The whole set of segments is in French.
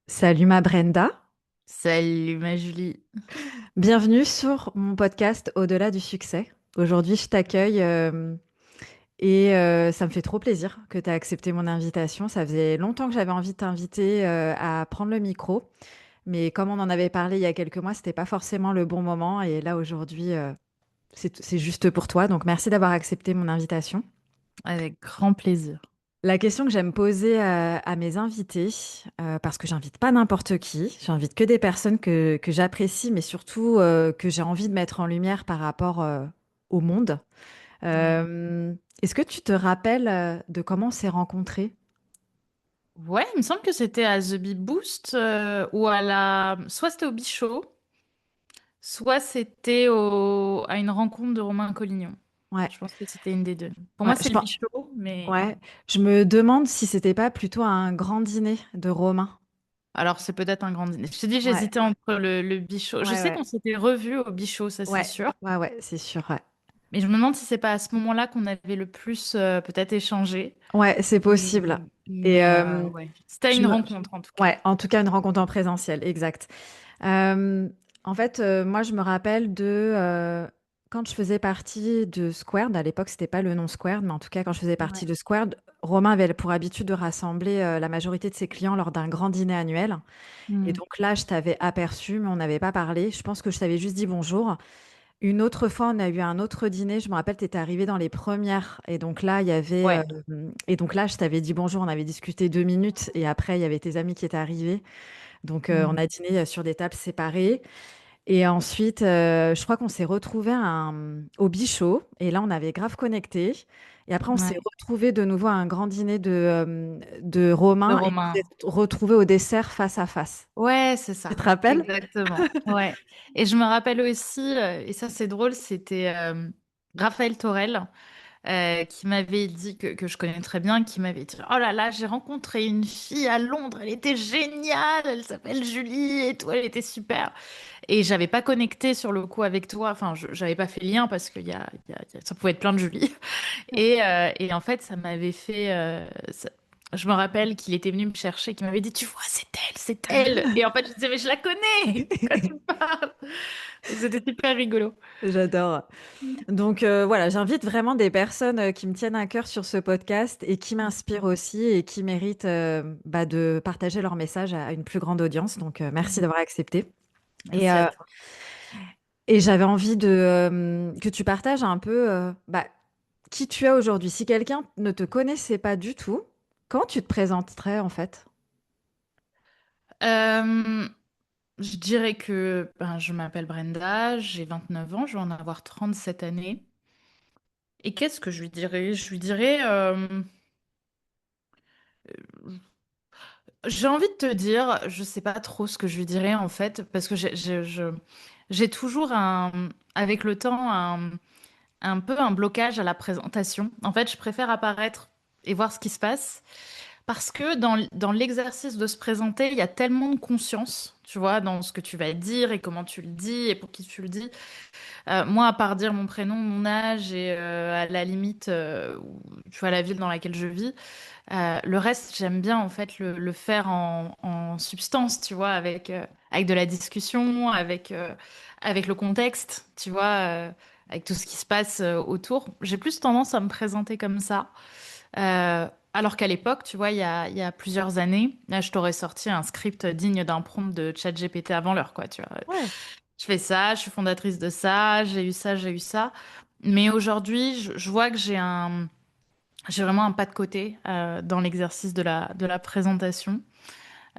Salut ma Brenda, Salut ma Julie. bienvenue sur mon podcast Au-delà du succès. Aujourd'hui, je t'accueille et ça me fait trop plaisir que tu aies accepté mon invitation. Ça faisait longtemps que j'avais envie de t'inviter à prendre le micro, mais comme on en avait parlé il y a quelques mois, c'était pas forcément le bon moment. Et là, aujourd'hui, c'est juste pour toi. Donc, merci d'avoir accepté mon invitation. Avec grand plaisir. La question que j'aime poser à mes invités, parce que j'invite pas n'importe qui, j'invite que des personnes que j'apprécie, mais surtout que j'ai envie de mettre en lumière par rapport au monde. Ouais. Euh, Est-ce que tu te rappelles de comment on s'est rencontrés? Ouais, il me semble que c'était à The Bee Boost ou à la. Soit c'était au Bichot, soit c'était à une rencontre de Romain Collignon. Ouais, Je pense que c'était une des deux. Pour ouais, moi, c'est le Bichot, mais. ouais. Je me demande si c'était pas plutôt un grand dîner de Romain. Alors, c'est peut-être un grand dîner. Je t'ai dit, Ouais, j'hésitais entre le Bichot. Je ouais, sais ouais, qu'on s'était revus au Bichot, ça c'est ouais, sûr. ouais, ouais, c'est sûr. Ouais, Mais je me demande si c'est pas à ce moment-là qu'on avait le plus peut-être échangé. ouais, c'est possible. Et Ouais, c'était je une me, rencontre en tout cas. ouais, en tout cas, une rencontre en présentiel, exact. Euh, En fait, moi, je me rappelle de quand je faisais partie de Squared. À l'époque, c'était pas le nom Squared, mais en tout cas, quand je faisais partie Ouais. de Squared, Romain avait pour habitude de rassembler la majorité de ses clients lors d'un grand dîner annuel. Et Hmm. donc là, je t'avais aperçu, mais on n'avait pas parlé. Je pense que je t'avais juste dit bonjour. Une autre fois, on a eu un autre dîner. Je me rappelle, tu étais arrivée dans les premières. Et donc là, il y avait. Ouais. Et donc là, je t'avais dit bonjour. On avait discuté 2 minutes. Et après, il y avait tes amis qui étaient arrivés. Donc, on Hmm. a dîné sur des tables séparées. Et ensuite, je crois qu'on s'est retrouvés au Bichot. Et là, on avait grave connecté. Et après, on s'est Ouais. retrouvés de nouveau à un grand dîner de De Romain. Et on s'est Romain. retrouvés au dessert face à face. Ouais, c'est Tu ça. te rappelles? Exactement. Ouais. Et je me rappelle aussi, et ça c'est drôle, c'était Raphaël Torel qui m'avait dit, que je connais très bien, qui m'avait dit, oh là là, j'ai rencontré une fille à Londres, elle était géniale, elle s'appelle Julie et tout, elle était super. Et j'avais pas connecté sur le coup avec toi, enfin, j'avais pas fait lien parce que ça pouvait être plein de Julie. Et en fait, ça m'avait fait. Je me rappelle qu'il était venu me chercher, qu'il m'avait dit, tu vois, c'est elle, c'est elle. Et en fait, je disais, mais je la connais. De quoi tu me parles? Donc, c'était super rigolo. J'adore. Donc voilà, j'invite vraiment des personnes qui me tiennent à cœur sur ce podcast et qui m'inspirent aussi et qui méritent de partager leur message à une plus grande audience. Donc merci d'avoir accepté. Et, Merci à euh, toi. et j'avais envie que tu partages un peu qui tu es aujourd'hui. Si quelqu'un ne te connaissait pas du tout, comment tu te présenterais en fait? Euh, je dirais que ben, je m'appelle Brenda, j'ai 29 ans, je vais en avoir 30 cette année. Et qu'est-ce que je lui dirais? Je lui dirais, j'ai envie de te dire, je sais pas trop ce que je lui dirais en fait, parce que j'ai toujours avec le temps, un peu un blocage à la présentation. En fait, je préfère apparaître et voir ce qui se passe. Parce que dans l'exercice de se présenter, il y a tellement de conscience, tu vois, dans ce que tu vas dire et comment tu le dis et pour qui tu le dis. Moi, à part dire mon prénom, mon âge et à la limite, tu vois, la ville dans laquelle je vis, le reste, j'aime bien en fait le faire en substance, tu vois, avec de la discussion, avec le contexte, tu vois, avec tout ce qui se passe autour. J'ai plus tendance à me présenter comme ça. Alors qu'à l'époque, tu vois, il y a plusieurs années, là, je t'aurais sorti un script digne d'un prompt de ChatGPT avant l'heure, quoi, tu vois. Ouais. Je fais ça, je suis fondatrice de ça, j'ai eu ça, j'ai eu ça. Mais aujourd'hui, je vois que j'ai vraiment un pas de côté dans l'exercice de la présentation.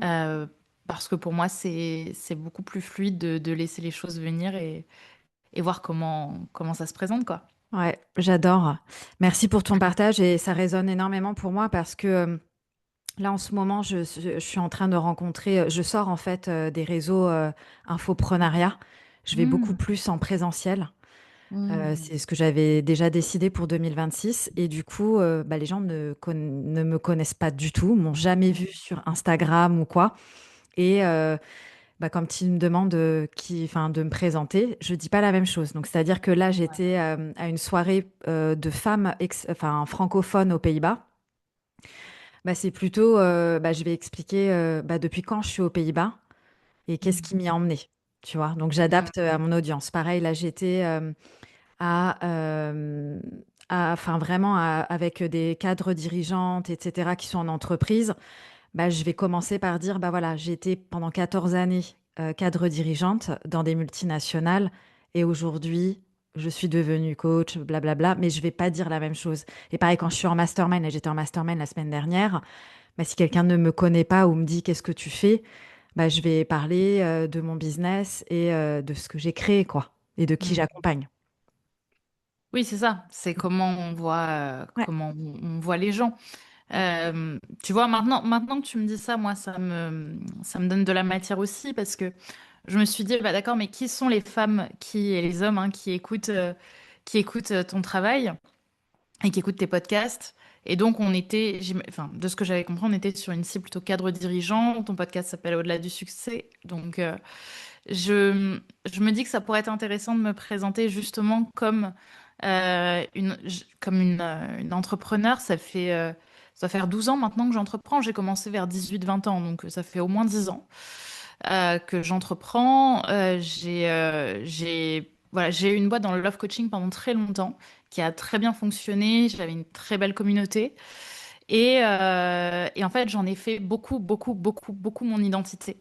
Euh, Parce que pour moi, c'est beaucoup plus fluide de laisser les choses venir et voir comment ça se présente, quoi. Ouais, j'adore. Merci pour ton partage et ça résonne énormément pour moi parce que là, en ce moment, je suis en train de rencontrer, je sors en fait des réseaux infoprenariat. Je vais beaucoup Mm. plus en présentiel. Mm. C'est ce que j'avais déjà décidé pour 2026. Et du coup, les gens ne me connaissent pas du tout, m'ont jamais vu sur Instagram ou quoi. Et quand tu me demandes enfin, de me présenter, je dis pas la même chose. Donc, c'est-à-dire que là, Ouais. j'étais à une soirée de femmes enfin, francophones aux Pays-Bas. Bah, c'est plutôt, bah, je vais expliquer bah, depuis quand je suis aux Pays-Bas et qu'est-ce qui Mhm. m'y a emmené, tu vois. Donc Mhm. j'adapte à mon audience. Pareil, là j'étais à, euh, enfin vraiment avec des cadres dirigeantes, etc., qui sont en entreprise. Bah, je vais commencer par dire, bah voilà, j'ai été pendant 14 années cadre dirigeante dans des multinationales et aujourd'hui, je suis devenue coach, blablabla, mais je vais pas dire la même chose. Et pareil, quand je suis en mastermind, et j'étais en mastermind la semaine dernière, bah, si quelqu'un ne me connaît pas ou me dit qu'est-ce que tu fais, bah, je vais parler de mon business et de ce que j'ai créé, quoi, et de qui Mhm. j'accompagne. Oui, c'est ça. C'est Ouais. comment on voit les gens. Tu vois, maintenant que tu me dis ça, moi, ça me donne de la matière aussi parce que je me suis dit, bah d'accord, mais qui sont les femmes et les hommes hein, qui écoutent ton travail et qui écoutent tes podcasts? Et donc, enfin, de ce que j'avais compris, on était sur une cible plutôt cadre dirigeant. Ton podcast s'appelle Au-delà du succès. Donc, je me dis que ça pourrait être intéressant de me présenter justement comme une entrepreneur. Ça va faire 12 ans maintenant que j'entreprends. J'ai commencé vers 18-20 ans, donc ça fait au moins 10 ans que j'entreprends. Voilà, j'ai eu une boîte dans le love coaching pendant très longtemps qui a très bien fonctionné. J'avais une très belle communauté. Et en fait, j'en ai fait beaucoup, beaucoup, beaucoup, beaucoup mon identité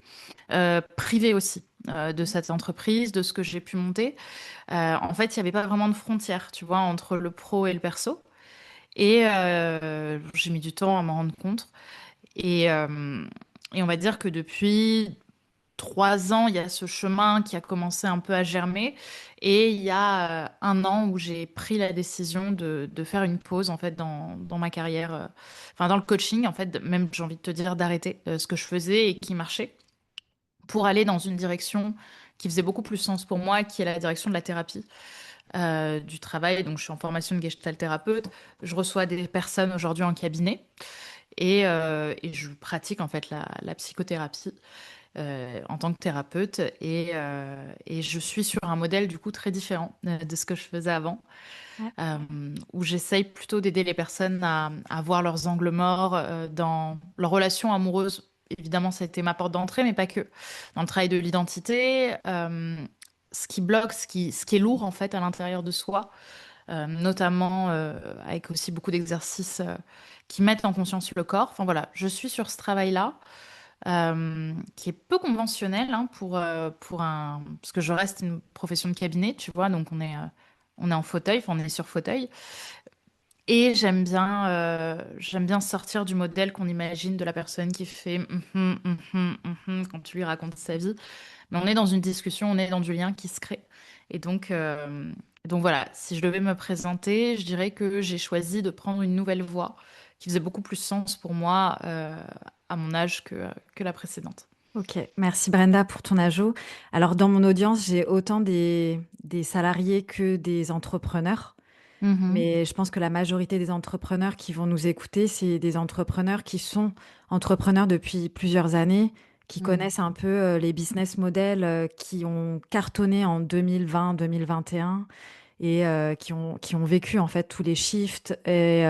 privée aussi de cette entreprise, de ce que j'ai pu monter. En fait, il n'y avait pas vraiment de frontière, tu vois, entre le pro et le perso. Et j'ai mis du temps à m'en rendre compte. Et, euh, et on va dire que depuis 3 ans, il y a ce chemin qui a commencé un peu à germer. Et il y a 1 an où j'ai pris la décision de faire une pause en fait dans ma carrière, enfin dans le coaching en fait, même j'ai envie de te dire d'arrêter ce que je faisais et qui marchait pour aller dans une direction qui faisait beaucoup plus sens pour moi, qui est la direction de la thérapie du travail. Donc, je suis en formation de gestalt thérapeute. Je reçois des personnes aujourd'hui en cabinet et je pratique en fait la psychothérapie en tant que thérapeute et je suis sur un modèle du coup très différent de ce que je faisais avant, Ouais. euh, où j'essaye plutôt d'aider les personnes à voir leurs angles morts dans leur relation amoureuse. Évidemment, ça a été ma porte d'entrée, mais pas que. Dans le travail de l'identité, ce qui bloque, ce qui est lourd en fait à l'intérieur de soi, notamment avec aussi beaucoup d'exercices qui mettent en conscience le corps. Enfin voilà, je suis sur ce travail-là qui est peu conventionnel hein, pour un... Parce que je reste une profession de cabinet, tu vois, donc on est en fauteuil, enfin on est sur fauteuil. Et j'aime bien sortir du modèle qu'on imagine de la personne qui fait quand tu lui racontes sa vie. Mais on est dans une discussion, on est dans du lien qui se crée. Et donc voilà, si je devais me présenter, je dirais que j'ai choisi de prendre une nouvelle voie qui faisait beaucoup plus sens pour moi à mon âge que la précédente. Ok, merci Brenda pour ton ajout. Alors, dans mon audience, j'ai autant des salariés que des entrepreneurs. Mhm. Mais je pense que la majorité des entrepreneurs qui vont nous écouter, c'est des entrepreneurs qui sont entrepreneurs depuis plusieurs années, qui Mhm. connaissent un peu les business models qui ont cartonné en 2020, 2021 et qui ont vécu en fait tous les shifts et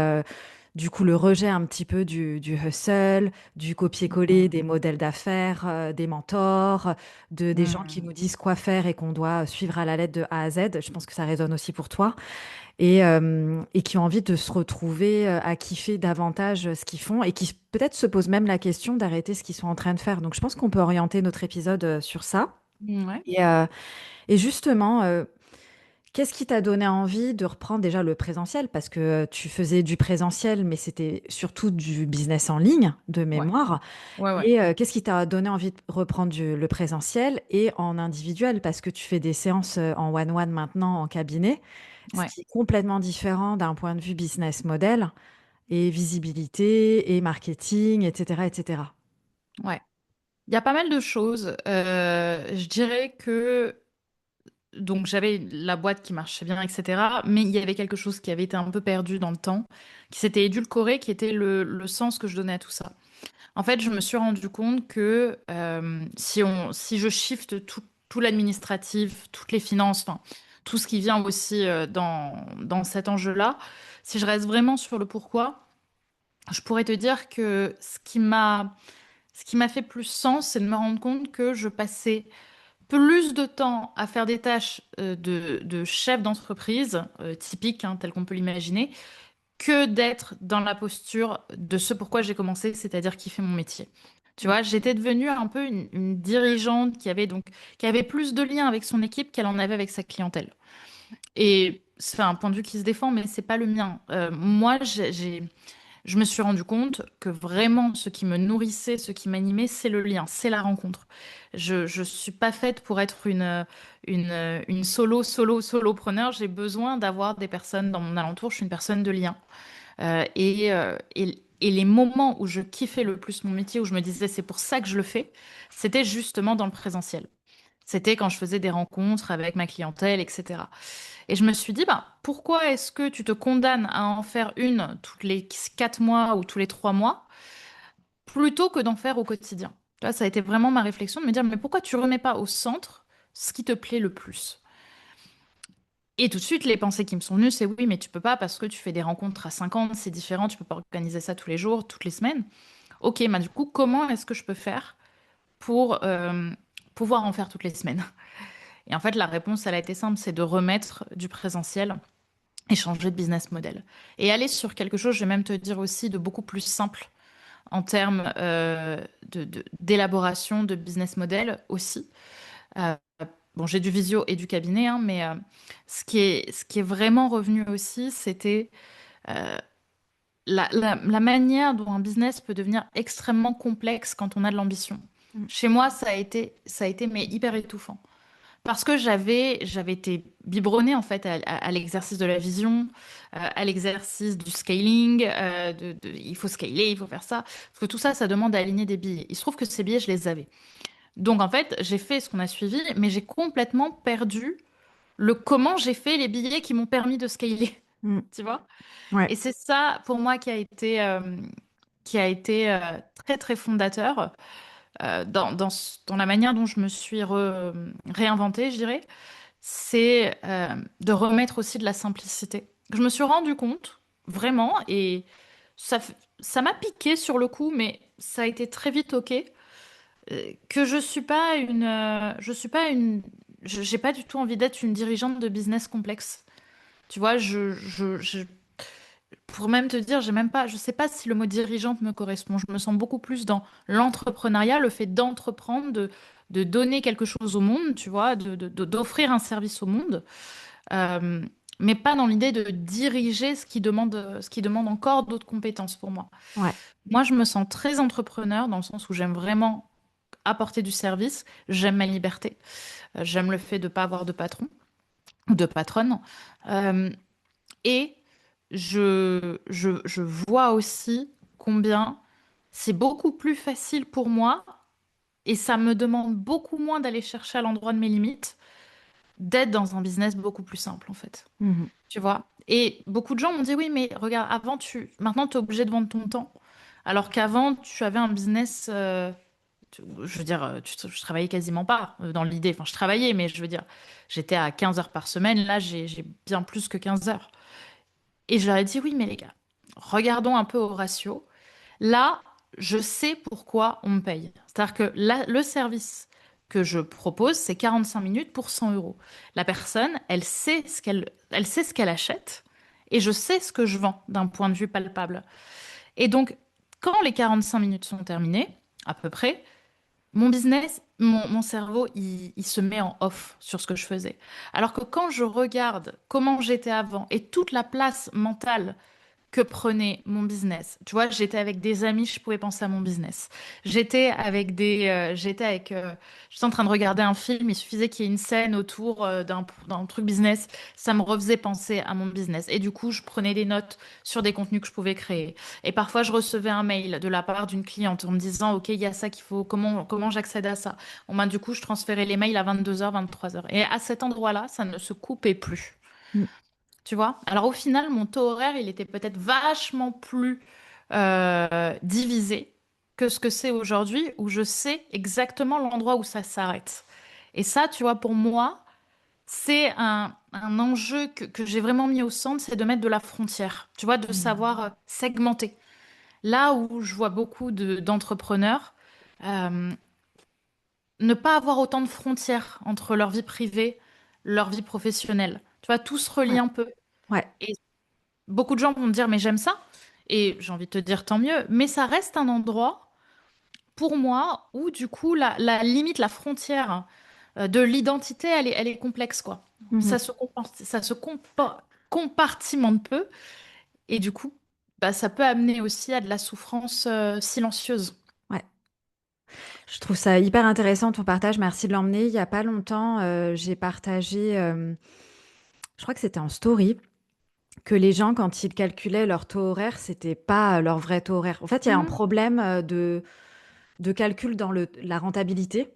du coup le rejet un petit peu du hustle, du copier-coller des modèles d'affaires, des mentors, des gens qui Mhm. nous disent quoi faire et qu'on doit suivre à la lettre de A à Z. Je pense que ça résonne aussi pour toi et qui ont envie de se retrouver à kiffer davantage ce qu'ils font et qui peut-être se posent même la question d'arrêter ce qu'ils sont en train de faire. Donc je pense qu'on peut orienter notre épisode sur ça. Ouais, Et, euh, et justement, qu'est-ce qui t'a donné envie de reprendre déjà le présentiel? Parce que tu faisais du présentiel, mais c'était surtout du business en ligne, de ouais, mémoire. ouais, ouais, Et qu'est-ce qui t'a donné envie de reprendre le présentiel et en individuel? Parce que tu fais des séances en one-one maintenant en cabinet, ce ouais, qui est complètement différent d'un point de vue business model et visibilité et marketing, etc., etc. ouais. Il y a pas mal de choses. Je dirais que donc j'avais la boîte qui marchait bien, etc. Mais il y avait quelque chose qui avait été un peu perdu dans le temps, qui s'était édulcoré, qui était le sens que je donnais à tout ça. En fait, je me suis rendu compte que si je shift tout l'administratif, toutes les finances, enfin, tout ce qui vient aussi dans cet enjeu-là, si je reste vraiment sur le pourquoi, je pourrais te dire que ce qui m'a fait plus sens, c'est de me rendre compte que je passais plus de temps à faire des tâches de chef d'entreprise, typique, hein, tel qu'on peut l'imaginer, que d'être dans la posture de ce pourquoi j'ai commencé, c'est-à-dire kiffer mon métier. Tu vois, j'étais devenue un peu une dirigeante qui avait plus de liens avec son équipe qu'elle en avait avec sa clientèle. Et c'est un point de vue qui se défend, mais c'est pas le mien. Moi, je me suis rendu compte que vraiment ce qui me nourrissait, ce qui m'animait, c'est le lien, c'est la rencontre. Je suis pas faite pour être une solopreneur. J'ai besoin d'avoir des personnes dans mon alentour. Je suis une personne de lien. Et les moments où je kiffais le plus mon métier, où je me disais c'est pour ça que je le fais, c'était justement dans le présentiel. C'était quand je faisais des rencontres avec ma clientèle, etc. Et je me suis dit, bah, pourquoi est-ce que tu te condamnes à en faire une tous les 4 mois ou tous les 3 mois plutôt que d'en faire au quotidien? Tu vois, ça a été vraiment ma réflexion de me dire, mais pourquoi tu remets pas au centre ce qui te plaît le plus? Et tout de suite, les pensées qui me sont venues, c'est oui, mais tu peux pas parce que tu fais des rencontres à 50, c'est différent, tu peux pas organiser ça tous les jours, toutes les semaines. Ok, bah du coup, comment est-ce que je peux faire pour pouvoir en faire toutes les semaines? Et en fait, la réponse, elle a été simple, c'est de remettre du présentiel et changer de business model. Et aller sur quelque chose, je vais même te dire aussi, de beaucoup plus simple en termes d'élaboration de business model aussi. Euh, bon, j'ai du visio et du cabinet, hein, mais ce qui est vraiment revenu aussi, c'était euh, la manière dont un business peut devenir extrêmement complexe quand on a de l'ambition. Mm. Chez moi, ça a été mais hyper étouffant. Parce que j'avais été biberonnée en fait à l'exercice de la vision, à l'exercice du scaling, il faut scaler, il faut faire ça. Parce que tout ça, ça demande d'aligner des billets. Il se trouve que ces billets, je les avais. Donc en fait, j'ai fait ce qu'on a suivi, mais j'ai complètement perdu le comment j'ai fait les billets qui m'ont permis de scaler. Mm. Tu vois? Ouais. Et c'est ça pour moi qui a été très très fondateur dans la manière dont je me suis réinventée, je dirais, c'est de remettre aussi de la simplicité. Je me suis rendu compte, vraiment, et ça m'a piqué sur le coup, mais ça a été très vite OK, que je suis pas j'ai pas du tout envie d'être une dirigeante de business complexe. Tu vois, pour même te dire, j'ai même pas, je sais pas si le mot dirigeante me correspond. Je me sens beaucoup plus dans l'entrepreneuriat, le fait d'entreprendre, de donner quelque chose au monde, tu vois, d'offrir un service au monde, euh, mais pas dans l'idée de diriger ce qui demande encore d'autres compétences pour moi. Ouais. Moi, je me sens très entrepreneur dans le sens où j'aime vraiment apporter du service, j'aime ma liberté, j'aime le fait de pas avoir de patron ou de patronne. Euh, et je vois aussi combien c'est beaucoup plus facile pour moi et ça me demande beaucoup moins d'aller chercher à l'endroit de mes limites, d'être dans un business beaucoup plus simple en fait. Mhm. Tu vois? Et beaucoup de gens m'ont dit oui, mais regarde, maintenant tu es obligé de vendre ton temps. Alors qu'avant, tu avais un business, je veux dire, je travaillais quasiment pas dans l'idée. Enfin, je travaillais, mais je veux dire, j'étais à 15 heures par semaine. Là, j'ai bien plus que 15 heures. Et je leur ai dit, oui, mais les gars, regardons un peu au ratio. Là, je sais pourquoi on me paye. C'est-à-dire que le service que je propose, c'est 45 minutes pour 100 euros. La personne, elle sait ce qu'elle achète et je sais ce que je vends d'un point de vue palpable. Et donc, quand les 45 minutes sont terminées, à peu près, mon cerveau, il se met en off sur ce que je faisais. Alors que quand je regarde comment j'étais avant et toute la place mentale que prenait mon business. Tu vois, j'étais avec des amis, je pouvais penser à mon business. J'étais en train de regarder un film, il suffisait qu'il y ait une scène autour d'un truc business, ça me refaisait penser à mon business. Et du coup, je prenais des notes sur des contenus que je pouvais créer. Et parfois, je recevais un mail de la part d'une cliente en me disant, OK, il y a ça qu'il faut, comment j'accède à ça? Bon, ben, du coup, je transférais les mails à 22 h, 23 h. Et à cet endroit-là, ça ne se coupait plus. Mm. Tu vois? Alors au final, mon taux horaire, il était peut-être vachement plus divisé que ce que c'est aujourd'hui, où je sais exactement l'endroit où ça s'arrête. Et ça, tu vois, pour moi, c'est un enjeu que j'ai vraiment mis au centre, c'est de mettre de la frontière, tu vois, de Mm. savoir segmenter. Là où je vois beaucoup d'entrepreneurs euh, ne pas avoir autant de frontières entre leur vie privée, leur vie professionnelle. Tu vois, tout se relie Ouais, un peu. ouais. Et beaucoup de gens vont me dire, mais j'aime ça. Et j'ai envie de te dire, tant mieux. Mais ça reste un endroit, pour moi, où du coup, la limite, la frontière de l'identité, elle est complexe, quoi. Mhm. Ça se compartimente peu. Et du coup, bah, ça peut amener aussi à de la souffrance silencieuse. Ouais. Je trouve ça hyper intéressant ton partage. Merci de l'emmener. Il y a pas longtemps, j'ai partagé, je crois que c'était en story, que les gens, quand ils calculaient leur taux horaire, c'était pas leur vrai taux horaire. En fait, il y a un Mhm. problème de calcul dans la rentabilité.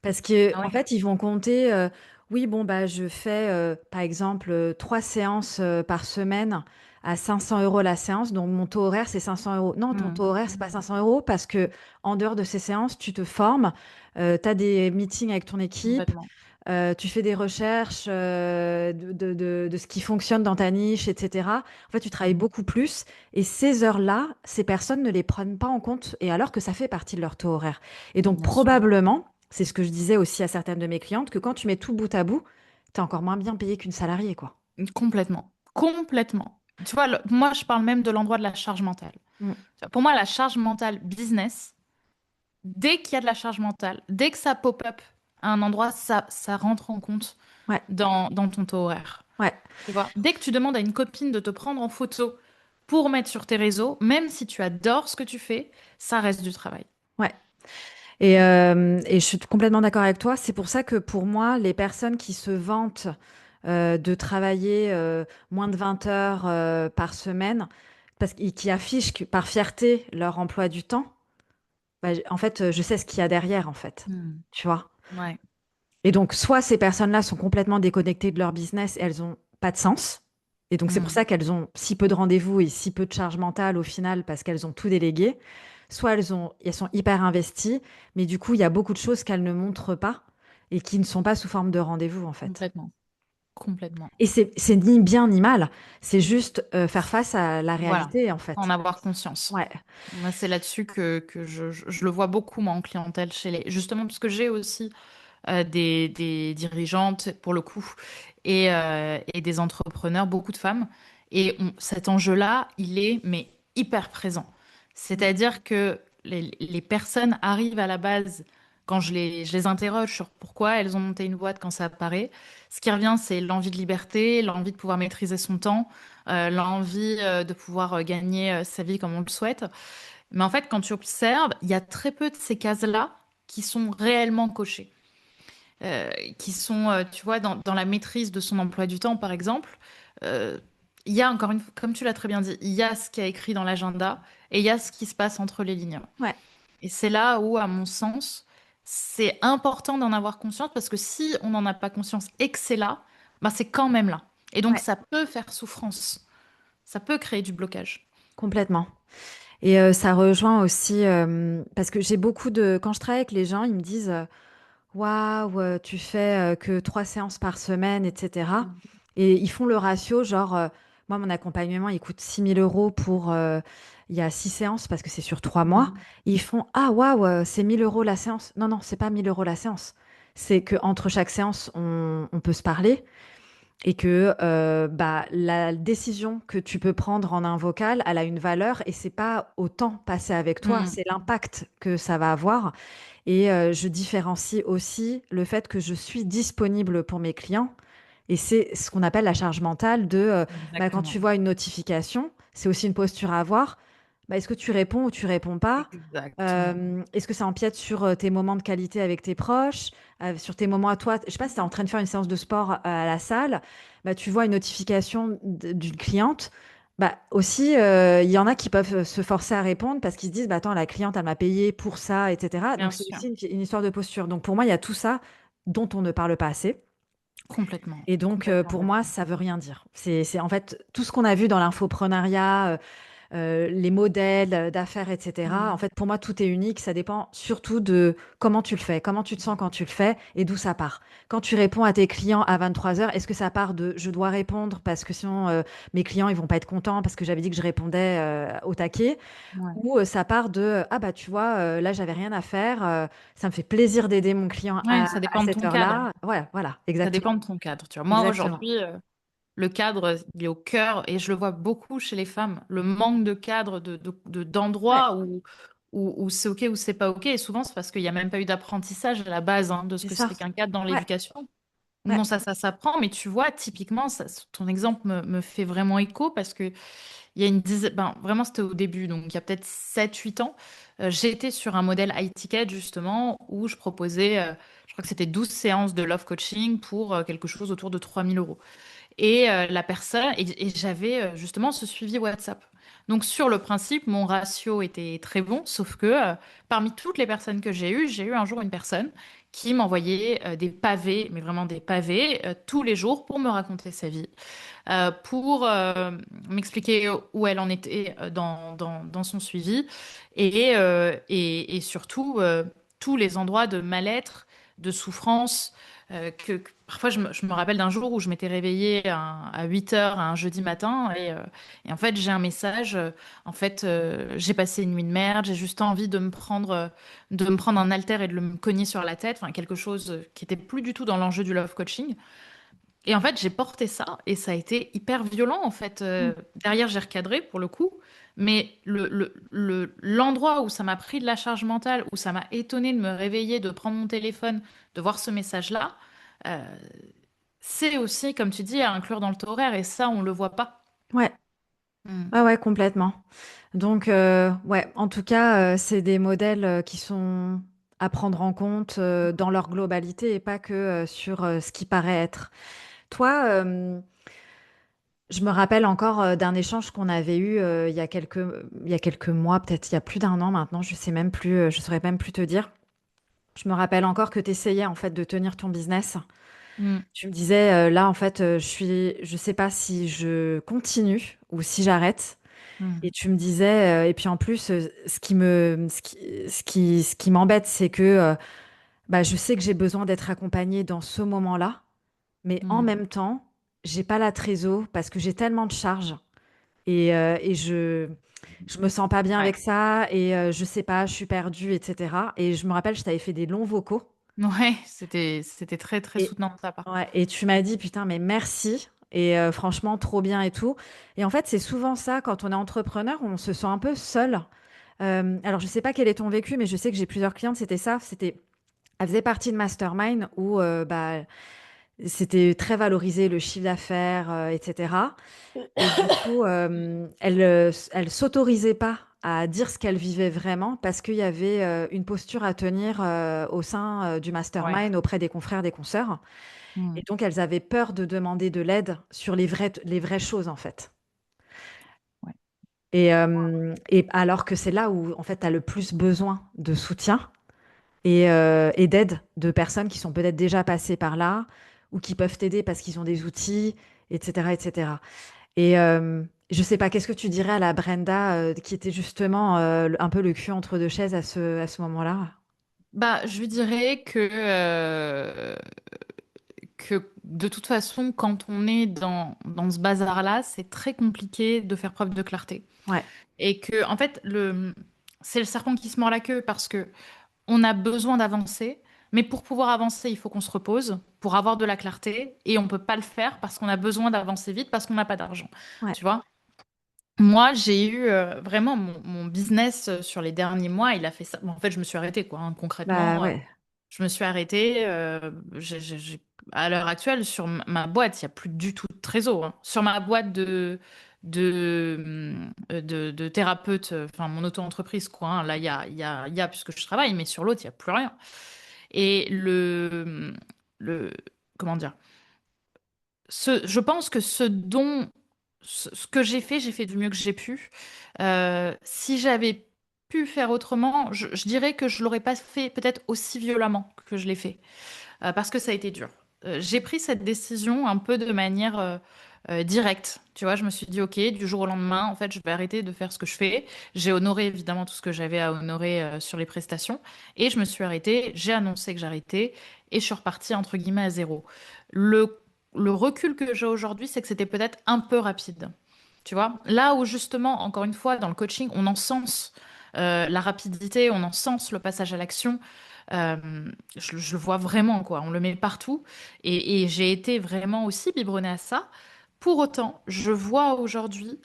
Parce que Ah en ouais. fait, ils vont compter, oui, bon, bah, je fais, par exemple, 3 séances par semaine à 500 euros la séance. Donc, mon taux horaire, c'est 500 euros. Non, ton Mhm. taux horaire, c'est pas 500 euros parce que en dehors de ces séances, tu te formes, tu as des meetings avec ton équipe, Complètement. tu fais des recherches de ce qui fonctionne dans ta niche, etc. En fait, tu travailles Mhm. beaucoup plus et ces heures-là, ces personnes ne les prennent pas en compte et alors que ça fait partie de leur taux horaire. Et donc, Bien sûr. probablement, c'est ce que je disais aussi à certaines de mes clientes, que quand tu mets tout bout à bout, tu es encore moins bien payé qu'une salariée, quoi. Complètement. Complètement. Tu vois, moi, je parle même de l'endroit de la charge mentale. Mm. Tu vois, pour moi, la charge mentale business, dès qu'il y a de la charge mentale, dès que ça pop-up à un endroit, ça rentre en compte Ouais, dans ton taux horaire. ouais, Tu vois, dès que tu demandes à une copine de te prendre en photo pour mettre sur tes réseaux, même si tu adores ce que tu fais, ça reste du travail. ouais. Et je suis complètement d'accord avec toi. C'est pour ça que pour moi, les personnes qui se vantent de travailler moins de 20 heures par semaine, et qui affichent par fierté leur emploi du temps, bah, en fait, je sais ce qu'il y a derrière, en fait. Hmm. Tu vois? Ouais. Et donc, soit ces personnes-là sont complètement déconnectées de leur business et elles n'ont pas de sens. Et donc, c'est pour Hmm. ça qu'elles ont si peu de rendez-vous et si peu de charge mentale au final, parce qu'elles ont tout délégué. Soit elles sont hyper investies, mais du coup, il y a beaucoup de choses qu'elles ne montrent pas et qui ne sont pas sous forme de rendez-vous, en fait. Complètement. Complètement. Et c'est ni bien ni mal, c'est juste faire face à la Voilà. réalité, en En fait. avoir conscience. Ouais. Moi, c'est là-dessus que je le vois beaucoup, moi, en clientèle, justement, parce que j'ai aussi des dirigeantes, pour le coup, et des entrepreneurs, beaucoup de femmes. Et cet enjeu-là, il est, mais hyper présent. Mm. C'est-à-dire que les personnes arrivent à la base, quand je les interroge sur pourquoi elles ont monté une boîte quand ça apparaît, ce qui revient, c'est l'envie de liberté, l'envie de pouvoir maîtriser son temps, l'envie de pouvoir gagner sa vie comme on le souhaite. Mais en fait, quand tu observes, il y a très peu de ces cases-là qui sont réellement cochées, qui sont, tu vois, dans la maîtrise de son emploi du temps, par exemple. euh, il y a encore une fois, comme tu l'as très bien dit, il y a ce qui est écrit dans l'agenda et il y a ce qui se passe entre les lignes. Ouais, Et c'est là où, à mon sens, c'est important d'en avoir conscience parce que si on n'en a pas conscience et que c'est là, bah c'est quand même là. Et donc, ouais, ça peut faire souffrance. Ça peut créer du blocage. complètement. Et ça rejoint aussi, parce que j'ai beaucoup de... Quand je travaille avec les gens, ils me disent, waouh, tu fais que 3 séances par semaine, etc. Mm. Et ils font le ratio, genre, moi, mon accompagnement, il coûte 6 000 € pour, il y a 6 séances parce que c'est sur 3 mois. Mm. Ils font, ah, waouh, c'est 1 000 € la séance. Non, non, c'est pas 1 000 € la séance. C'est que entre chaque séance, on peut se parler et que bah, la décision que tu peux prendre en un vocal, elle a une valeur et c'est pas autant passé avec toi, Mm. c'est l'impact que ça va avoir. Et je différencie aussi le fait que je suis disponible pour mes clients. Et c'est ce qu'on appelle la charge mentale de bah, quand tu Exactement. vois une notification, c'est aussi une posture à avoir. Bah, est-ce que tu réponds ou tu réponds pas? Exactement. Est-ce que ça empiète sur tes moments de qualité avec tes proches, sur tes moments à toi? Je sais pas si tu es en train de faire une séance de sport à la salle, bah, tu vois une notification d'une cliente. Bah, aussi, il y en a qui peuvent se forcer à répondre parce qu'ils se disent, bah, attends, la cliente, elle m'a payé pour ça, etc. Bien Donc, c'est sûr. aussi une histoire de posture. Donc, pour moi, il y a tout ça dont on ne parle pas assez. Complètement. Et donc, Complètement pour moi, d'accord. ça veut rien dire. C'est en fait tout ce qu'on a vu dans l'infoprenariat, les modèles d'affaires, etc. En Mm. fait, pour moi, tout est unique. Ça dépend surtout de comment tu le fais, comment tu te sens quand tu le fais et d'où ça part. Quand tu réponds à tes clients à 23 heures, est-ce que ça part de je dois répondre parce que sinon mes clients ils vont pas être contents parce que j'avais dit que je répondais au taquet, Ouais. ou ça part de ah bah tu vois là j'avais rien à faire, ça me fait plaisir d'aider mon client Ouais, ça à dépend de cette ton cadre. heure-là. Ouais, voilà, Ça exactement. dépend de ton cadre. Tu vois. Moi, Exactement. aujourd'hui, le cadre, il est au cœur et je le vois beaucoup chez les femmes. Le manque de cadre, Ouais, d'endroits où c'est OK ou c'est pas OK. Et souvent, c'est parce qu'il n'y a même pas eu d'apprentissage à la base hein, de ce c'est que ça. c'est qu'un cadre dans Ouais, l'éducation. ouais. Bon, ça s'apprend, mais tu vois, typiquement, ton exemple me fait vraiment écho parce que il y a une dizaine, ben, vraiment, c'était au début, donc il y a peut-être 7 8 ans, j'étais sur un modèle high ticket, justement, où je proposais, je crois que c'était 12 séances de love coaching pour quelque chose autour de 3 000 euros. Et la personne, et j'avais justement ce suivi WhatsApp. Donc sur le principe, mon ratio était très bon, sauf que parmi toutes les personnes que j'ai eu un jour une personne qui m'envoyait des pavés, mais vraiment des pavés, tous les jours pour me raconter sa vie, pour m'expliquer où elle en était dans son suivi et surtout tous les endroits de mal-être, de souffrance. Que parfois, je me rappelle d'un jour où je m'étais réveillée à 8 heures un jeudi matin et en fait, j'ai un message. En fait, j'ai passé une nuit de merde, j'ai juste envie de me prendre un haltère et de me cogner sur la tête, enfin, quelque chose qui était plus du tout dans l'enjeu du love coaching. Et en fait, j'ai porté ça et ça a été hyper violent en fait. Mm. Derrière, j'ai recadré pour le coup, mais l'endroit où ça m'a pris de la charge mentale, où ça m'a étonné de me réveiller, de prendre mon téléphone, de voir ce message-là, euh, c'est aussi, comme tu dis, à inclure dans le taux horaire et ça, on le voit pas. Ouais, Mm. ouais, ouais, complètement. Donc, ouais, en tout cas, c'est des modèles qui sont à prendre en compte dans leur globalité et pas que sur ce qui paraît être. Toi, je me rappelle encore d'un échange qu'on avait eu il y a quelques mois, peut-être il y a plus d'un an maintenant, je sais même plus, je saurais même plus te dire. Je me rappelle encore que tu essayais en fait de tenir ton business. Mm. Tu me disais là en fait, je sais pas si je continue ou si j'arrête. Et Mm. tu me disais, et puis en plus, ce qui m'embête, c'est que bah, je sais que j'ai besoin d'être accompagnée dans ce moment-là, mais en Mm. même temps, j'ai pas la trésor parce que j'ai tellement de charges et je me sens pas bien Ouais. avec ça et je sais pas, je suis perdue, etc. Et je me rappelle, je t'avais fait des longs vocaux Ouais, c'était très très et, soutenant de ta part. ouais, et tu m'as dit, putain, mais merci. Et franchement, trop bien et tout. Et en fait, c'est souvent ça, quand on est entrepreneur, on se sent un peu seul. Alors, je sais pas quel est ton vécu, mais je sais que j'ai plusieurs clientes, c'était ça. Elle faisait partie de Mastermind où bah, c'était très valorisé le chiffre d'affaires, etc. Et du coup, elle s'autorisait pas à dire ce qu'elle vivait vraiment parce qu'il y avait une posture à tenir au sein du Ouais. Mastermind auprès des confrères, des consoeurs. Et Mm. donc, elles avaient peur de demander de l'aide sur les vraies choses, en fait. Ouais. Et alors que c'est là où, en fait, tu as le plus besoin de soutien et d'aide de personnes qui sont peut-être déjà passées par là ou qui peuvent t'aider parce qu'ils ont des outils, etc., etc. Et je sais pas, qu'est-ce que tu dirais à la Brenda qui était justement un peu le cul entre deux chaises à ce moment-là? Bah, je lui dirais que de toute façon, quand on est dans ce bazar-là, c'est très compliqué de faire preuve de clarté. Ouais, Et que, en fait, c'est le serpent qui se mord la queue parce que on a besoin d'avancer, mais pour pouvoir avancer, il faut qu'on se repose pour avoir de la clarté et on peut pas le faire parce qu'on a besoin d'avancer vite parce qu'on n'a pas d'argent. ouais, Tu vois? Moi, j'ai eu vraiment mon business sur les derniers mois, il a fait ça. Bon, en fait, je me suis arrêtée, quoi, hein, bah concrètement. ouais, Je me suis arrêtée. À l'heure actuelle, sur ma boîte, il n'y a plus du tout de trésor, hein. Sur ma boîte de thérapeute, enfin mon auto-entreprise, quoi, hein, là, puisque je travaille, mais sur l'autre, il n'y a plus rien. Et le, comment dire, je pense que ce que j'ai fait du mieux que j'ai pu. Si j'avais pu faire autrement, je dirais que je l'aurais pas fait peut-être aussi violemment que je l'ai fait, parce que ça a été dur. J'ai pris cette décision un peu de manière direct. Tu vois, je me suis dit, OK, du jour au lendemain, en fait, je vais arrêter de faire ce que je fais. J'ai honoré évidemment tout ce que j'avais à honorer sur les prestations. Et je me suis arrêtée, j'ai annoncé que j'arrêtais et je suis repartie, entre guillemets, à zéro. Le, le recul que j'ai aujourd'hui, c'est que c'était peut-être un peu rapide. Tu vois, là où justement, encore une fois, dans le coaching, on encense la rapidité, on encense le passage à l'action. Euh, je le vois vraiment, quoi. On le met partout. Et j'ai été vraiment aussi biberonnée à ça. Pour autant, je vois aujourd'hui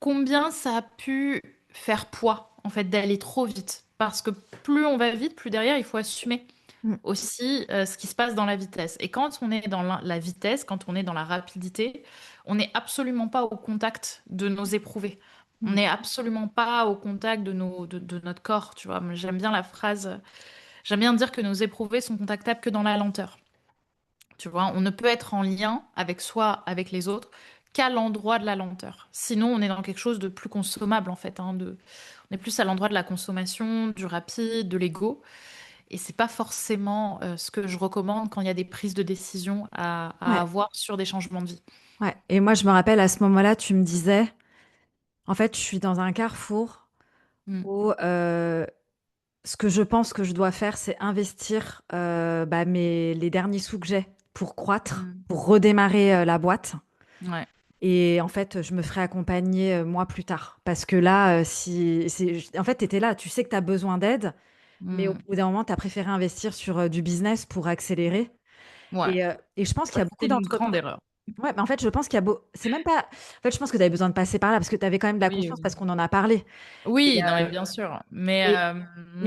combien ça a pu faire poids, en fait, d'aller trop vite. Parce que plus on va vite, plus derrière, il faut assumer Mm. aussi ce qui se passe dans la vitesse. Et quand on est dans la vitesse, quand on est dans la rapidité, on n'est absolument pas au contact de nos éprouvés. On Mm. n'est absolument pas au contact de notre corps, tu vois. Moi, j'aime bien la phrase, j'aime bien dire que nos éprouvés sont contactables que dans la lenteur. Tu vois, on ne peut être en lien avec soi, avec les autres, qu'à l'endroit de la lenteur. Sinon, on est dans quelque chose de plus consommable, en fait, hein, on est plus à l'endroit de la consommation, du rapide, de l'ego. Et c'est pas forcément ce que je recommande quand il y a des prises de décision à Ouais, avoir sur des changements de vie. ouais. Et moi, je me rappelle à ce moment-là, tu me disais, en fait, je suis dans un carrefour Mm, où ce que je pense que je dois faire, c'est investir bah, les derniers sous que j'ai pour croître, mm. pour redémarrer la boîte. Ouais. Et en fait, je me ferai accompagner moi plus tard. Parce que là, en fait, tu étais là, tu sais que tu as besoin d'aide, mais au Mm. bout d'un moment, tu as préféré investir sur du business pour accélérer. Ouais. Et je pense qu'il y Ça, a c'était beaucoup une grande d'entrepreneurs. erreur. Ouais, mais en fait, je pense qu'il y a c'est même pas. En fait, je pense que tu avais besoin de passer par là parce que tu avais quand même de la Oui, confiance oui. parce qu'on en a parlé. Et, Oui, non, mais bien sûr. et- mais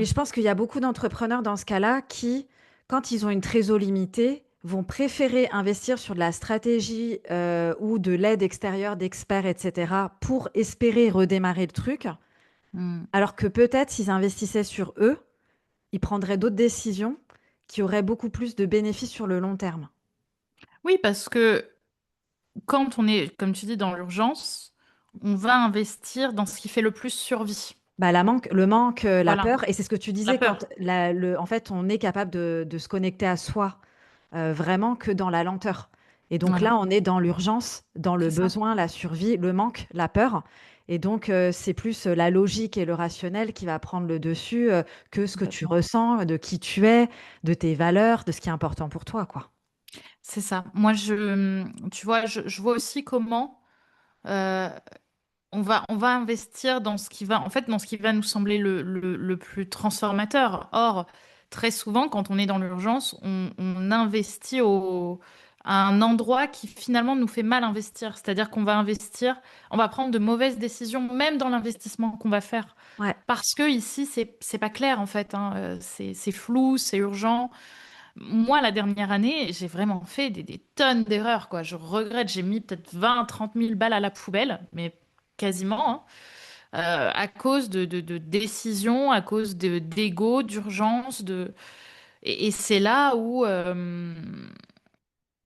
je pense qu'il y a beaucoup d'entrepreneurs dans ce cas-là qui, quand ils ont une trésor limitée, vont préférer investir sur de la stratégie ou de l'aide extérieure d'experts, etc., pour espérer redémarrer le truc. Mm. Alors que peut-être s'ils investissaient sur eux, ils prendraient d'autres décisions qui auraient beaucoup plus de bénéfices sur le long terme. Oui, parce que quand on est, comme tu dis, dans l'urgence, on va investir dans ce qui fait le plus survie. Bah, le manque, la Voilà, peur, et c'est ce que tu la disais, quand peur. en fait, on est capable de se connecter à soi vraiment que dans la lenteur. Et donc Voilà, là, on est dans l'urgence, dans le c'est ça. besoin, la survie, le manque, la peur. Et donc, c'est plus la logique et le rationnel qui va prendre le dessus que ce que tu Complètement. ressens, de qui tu es, de tes valeurs, de ce qui est important pour toi, quoi. C'est ça. Moi, tu vois, je vois aussi comment euh, on va investir dans ce qui va, en fait, dans ce qui va nous sembler le plus transformateur. Or, très souvent, quand on est dans l'urgence, on investit à un endroit qui finalement nous fait mal investir. C'est-à-dire qu'on va investir, on va prendre de mauvaises décisions, même dans l'investissement qu'on va faire. Ouais. Parce que ici, c'est pas clair, en fait, hein. C'est flou, c'est urgent. Moi, la dernière année, j'ai vraiment fait des tonnes d'erreurs, quoi. Je regrette, j'ai mis peut-être 20, 30 000 balles à la poubelle, mais quasiment, hein, à cause de décisions, à cause d'ego, d'urgence, et c'est là où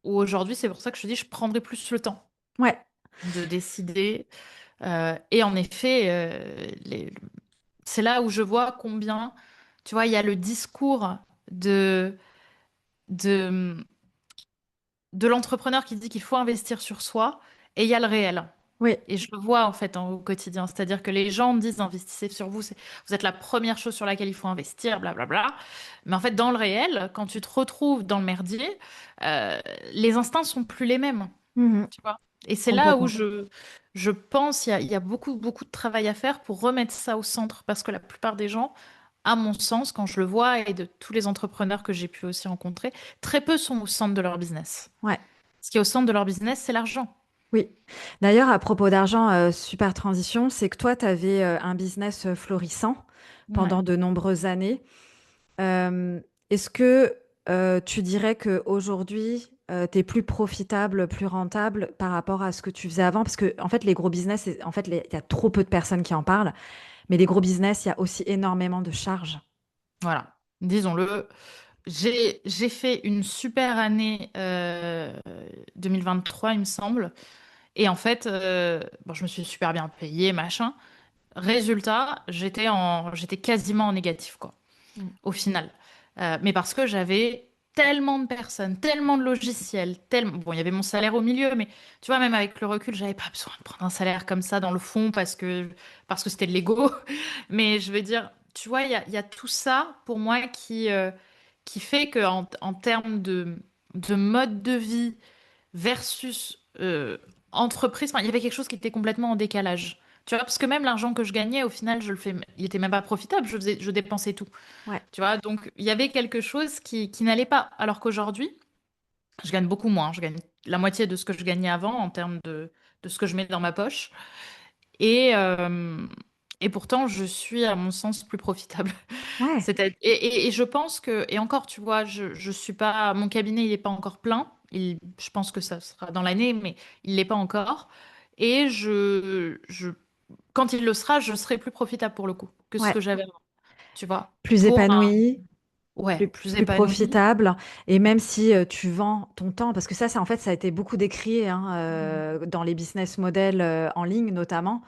aujourd'hui, c'est pour ça que je te dis, je prendrai plus le temps Ouais. de décider. Et en effet, c'est là où je vois combien, tu vois, il y a le discours de de l'entrepreneur qui dit qu'il faut investir sur soi et il y a le réel. Oui. Et je le vois en fait au quotidien. C'est-à-dire que les gens me disent investissez sur vous, vous êtes la première chose sur laquelle il faut investir, blablabla. Mais en fait, dans le réel, quand tu te retrouves dans le merdier, euh, les instincts sont plus les mêmes, Mhm. tu vois. Et c'est là où Complètement. je pense il y a beaucoup, beaucoup de travail à faire pour remettre ça au centre. Parce que la plupart des gens, à mon sens, quand je le vois et de tous les entrepreneurs que j'ai pu aussi rencontrer, très peu sont au centre de leur business. Ouais. Ce qui est au centre de leur business, c'est l'argent. Oui. D'ailleurs, à propos d'argent, super transition, c'est que toi, tu avais un business florissant Ouais. pendant de nombreuses années. Euh, Est-ce que tu dirais qu'aujourd'hui, tu es plus profitable, plus rentable par rapport à ce que tu faisais avant? Parce que, en fait, les gros business, en fait, il y a trop peu de personnes qui en parlent, mais les gros business, il y a aussi énormément de charges. Voilà. Disons-le. J'ai fait une super année 2023, il me semble. Et en fait, bon, je me suis super bien payée, machin. Résultat, j'étais quasiment en négatif, quoi, Mm. au final. Mais parce que j'avais tellement de personnes, tellement de logiciels, tellement... Bon, il y avait mon salaire au milieu, mais tu vois, même avec le recul, j'avais pas besoin de prendre un salaire comme ça dans le fond parce que c'était de l'ego. Mais je veux dire, tu vois, il y a tout ça pour moi qui fait que en termes de mode de vie versus entreprise, enfin, il y avait quelque chose qui était complètement en décalage. Tu vois, parce que même l'argent que je gagnais, au final, il était même pas profitable, je dépensais tout. Ouais, Tu vois, donc il y avait quelque chose qui n'allait pas. Alors qu'aujourd'hui, je gagne beaucoup moins. Je gagne la moitié de ce que je gagnais avant en termes de ce que je mets dans ma poche. Et, euh, et pourtant, je suis, à mon sens, plus profitable. ouais, Et je pense que, et encore, tu vois, je suis pas, mon cabinet, il n'est pas encore plein. Je pense que ça sera dans l'année, mais il l'est pas encore. Et quand il le sera, je serai plus profitable pour le coup que ce ouais. que j'avais avant. Tu vois, Plus pour un, épanoui, ouais, plus plus épanoui. profitable. Et même si tu vends ton temps, parce que ça, en fait, ça a été beaucoup décrié hein, dans les business models en ligne notamment.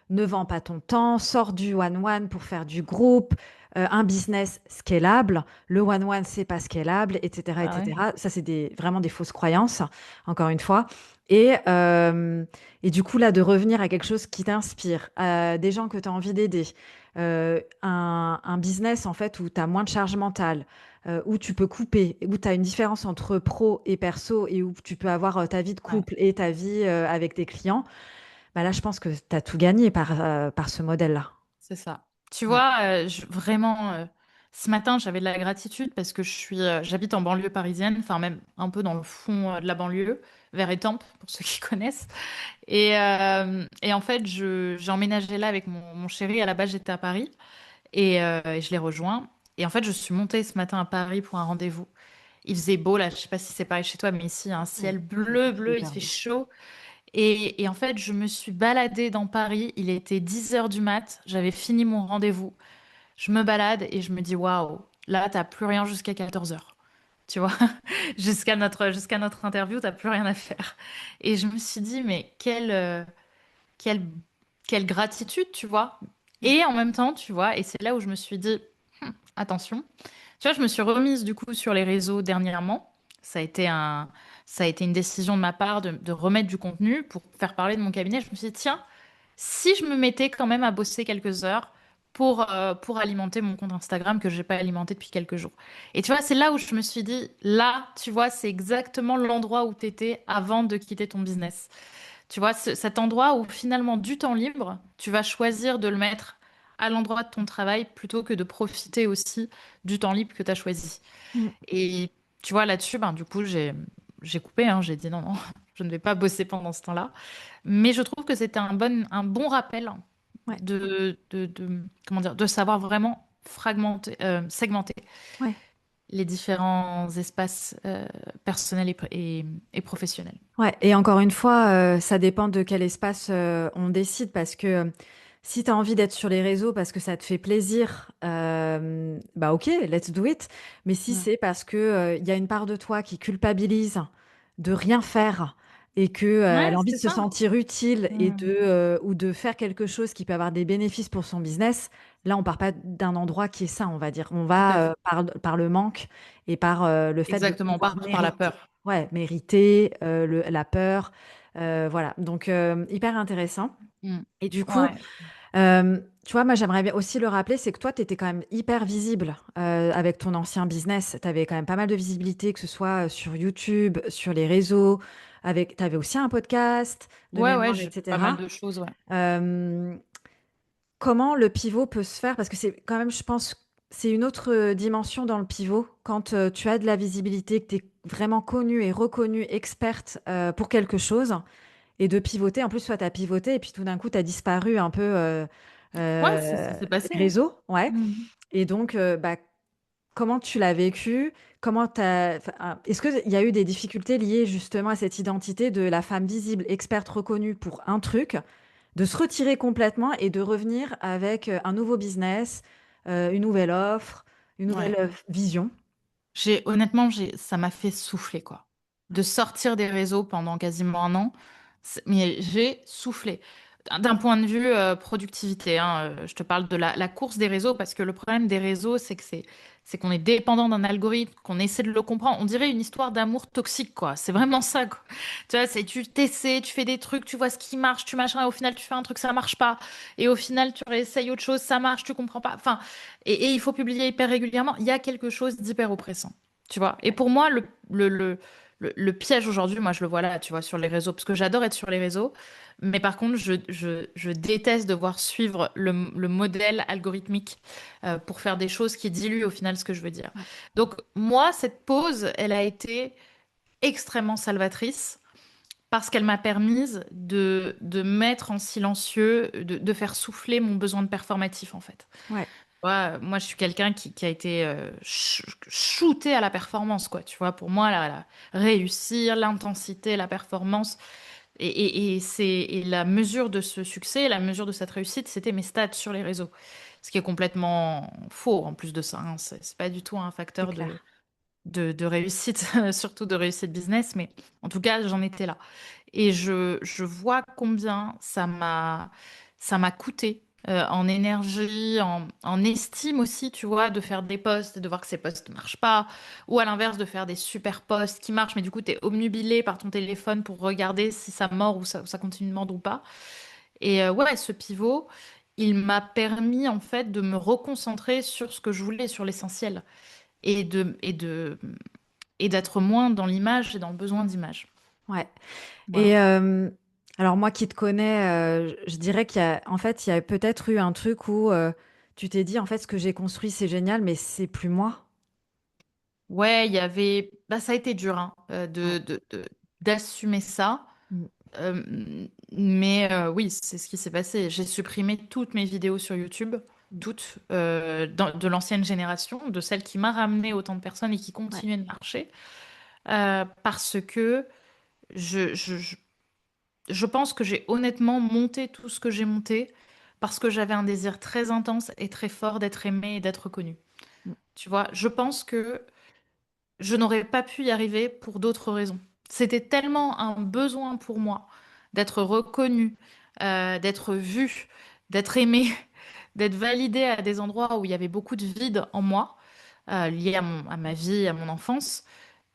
Ne vends pas ton temps, sors du one-one pour faire du groupe, un business scalable. Le one-one, c'est pas scalable, etc., Ah ouais. etc. Ça, c'est vraiment des fausses croyances, encore une fois. Et, euh, et du coup, là, de revenir à quelque chose qui t'inspire, des gens que tu as envie d'aider, un business, en fait, où tu as moins de charge mentale, où tu peux couper, où tu as une différence entre pro et perso, et où tu peux avoir ta vie de Ouais. couple et ta vie avec tes clients. Bah là, je pense que tu as tout gagné par ce modèle-là. C'est ça. Tu Ouais. vois, vraiment, ce matin, j'avais de la gratitude parce que j'habite en banlieue parisienne, enfin même un peu dans le fond de la banlieue, vers Étampes, pour ceux qui connaissent. Et en fait, j'ai emménagé là avec mon chéri. À la base, j'étais à Paris et je l'ai rejoint. Et en fait, je suis montée ce matin à Paris pour un rendez-vous. Il faisait beau là, je sais pas si c'est pareil chez toi, mais ici, il y a un Mm. ciel Il bleu, fait bleu, il hyper fait beau. chaud. Et en fait, je me suis baladée dans Paris. Il était 10 heures du mat. J'avais fini mon rendez-vous. Je me balade et je me dis, waouh, là, t'as plus rien jusqu'à 14 heures. Tu vois, jusqu'à notre interview, t'as plus rien à faire. Et je me suis dit, mais quelle, quelle gratitude, tu vois. Mm. Et en même temps, tu vois, et c'est là où je me suis dit, attention. Tu vois, je me suis remise du coup sur les réseaux dernièrement. Ça a été ça a été une décision de ma part de remettre du contenu pour faire parler de mon cabinet. Je me suis dit, tiens, si je me mettais quand même à bosser quelques heures pour alimenter mon compte Instagram que j'ai pas alimenté depuis quelques jours. Et tu vois, c'est là où je me suis dit, là, tu vois, c'est exactement l'endroit où tu étais avant de quitter ton business. Tu vois, cet endroit où finalement du temps libre, tu vas choisir de le mettre à l'endroit de ton travail plutôt que de profiter aussi du temps libre que tu as choisi. Mm. Et tu vois, là-dessus, ben, du coup, j'ai coupé, hein, j'ai dit non, non, je ne vais pas bosser pendant ce temps-là. Mais je trouve que c'était un bon rappel Ouais, comment dire, de savoir vraiment segmenter ouais, les différents espaces personnels et professionnels. ouais. Et encore une fois, ça dépend de quel espace on décide parce que si tu as envie d'être sur les réseaux parce que ça te fait plaisir, bah ok, let's do it. Mais si Mm. c'est parce que il y a une part de toi qui culpabilise de rien faire et que elle Ouais, a envie de c'est se ça. sentir utile et Mm. ou de faire quelque chose qui peut avoir des bénéfices pour son business, là on part pas d'un endroit qui est sain, on va dire. On Tout à va fait. par le manque et par le fait de Exactement, pouvoir par la mériter. peur. Ouais, mériter la peur, voilà. Donc hyper intéressant. Mm. Et du coup, Ouais. tu vois, moi j'aimerais bien aussi le rappeler, c'est que toi, tu étais quand même hyper visible avec ton ancien business. Tu avais quand même pas mal de visibilité, que ce soit sur YouTube, sur les réseaux, tu avais aussi un podcast de Ouais, ouais, mémoire, j'ai fait pas mal etc. de choses, ouais. Euh, Comment le pivot peut se faire? Parce que c'est quand même, je pense, c'est une autre dimension dans le pivot. Quand tu as de la visibilité, que tu es vraiment connue et reconnue experte pour quelque chose, et de pivoter. En plus, soit tu as pivoté et puis tout d'un coup, tu as disparu un peu Ouais, ça s'est des passé, hein. réseaux. Ouais. Mm. Et donc, bah, comment tu l'as vécu? Est-ce qu'il y a eu des difficultés liées justement à cette identité de la femme visible, experte reconnue pour un truc, de se retirer complètement et de revenir avec un nouveau business, une nouvelle offre, une nouvelle Ouais. vision? Honnêtement, ça m'a fait souffler, quoi. De sortir des réseaux pendant quasiment un an, mais j'ai soufflé. d'un point de vue productivité, hein, je te parle de la course des réseaux parce que le problème des réseaux, c'est qu'on est dépendant d'un algorithme, qu'on essaie de le comprendre. On dirait une histoire d'amour toxique, quoi. C'est vraiment ça, quoi. Tu vois, c'est tu t'essaies, tu fais des trucs, tu vois ce qui marche, tu machin, et au final tu fais un truc, ça marche pas. Et au final tu réessayes autre chose, ça marche, tu comprends pas. Enfin, et il faut publier hyper régulièrement. Il y a quelque chose d'hyper oppressant, tu vois. Et pour moi, le piège aujourd'hui, moi je le vois là, tu vois, sur les réseaux, parce que j'adore être sur les réseaux. Mais par contre, je déteste devoir suivre le modèle algorithmique pour faire des choses qui diluent au final ce que je veux dire. Ouais. Donc moi, cette pause, elle a été extrêmement salvatrice parce qu'elle m'a permise de mettre en silencieux, de faire souffler mon besoin de performatif en fait. Ouais. Moi, je suis quelqu'un qui a été shooté à la performance, quoi. Tu vois, pour moi, réussir, l'intensité, la performance, et la mesure de ce succès, la mesure de cette réussite, c'était mes stats sur les réseaux. Ce qui est complètement faux en plus de ça, hein. C'est pas du tout un C'est facteur clair. de réussite, surtout de réussite business, mais en tout cas, j'en étais là. Et je vois combien ça m'a coûté en énergie, en estime aussi, tu vois, de faire des posts et de voir que ces posts ne marchent pas. Ou à l'inverse, de faire des super posts qui marchent, mais du coup, tu es obnubilé par ton téléphone pour regarder si ça mord ou ça continue de mordre ou pas. Et ouais, ce pivot, il m'a permis en fait de me reconcentrer sur ce que je voulais, sur l'essentiel. Et d'être moins dans l'image et dans le besoin d'image. Ouais. Voilà. Et alors moi qui te connais, je dirais en fait, il y a peut-être eu un truc où tu t'es dit, en fait, ce que j'ai construit, c'est génial, mais c'est plus moi. Ouais, il y avait. Bah, ça a été dur hein, Ouais. d'assumer ça. Mm. Mais oui, c'est ce qui s'est passé. J'ai supprimé toutes mes vidéos sur YouTube, Mm. toutes, de l'ancienne génération, de celle qui m'a ramené autant de personnes et qui Ouais. continuaient de marcher. Parce que je, je, je, je pense que j'ai honnêtement monté tout ce que j'ai monté parce que j'avais un désir très intense et très fort d'être aimée et d'être reconnue. Mm. Tu vois, je pense que je n'aurais pas pu y arriver pour d'autres raisons. C'était tellement un besoin pour moi d'être reconnue, d'être vue, d'être aimée, d'être validée à des endroits où il y avait beaucoup de vide en moi, lié à ma vie, à mon enfance,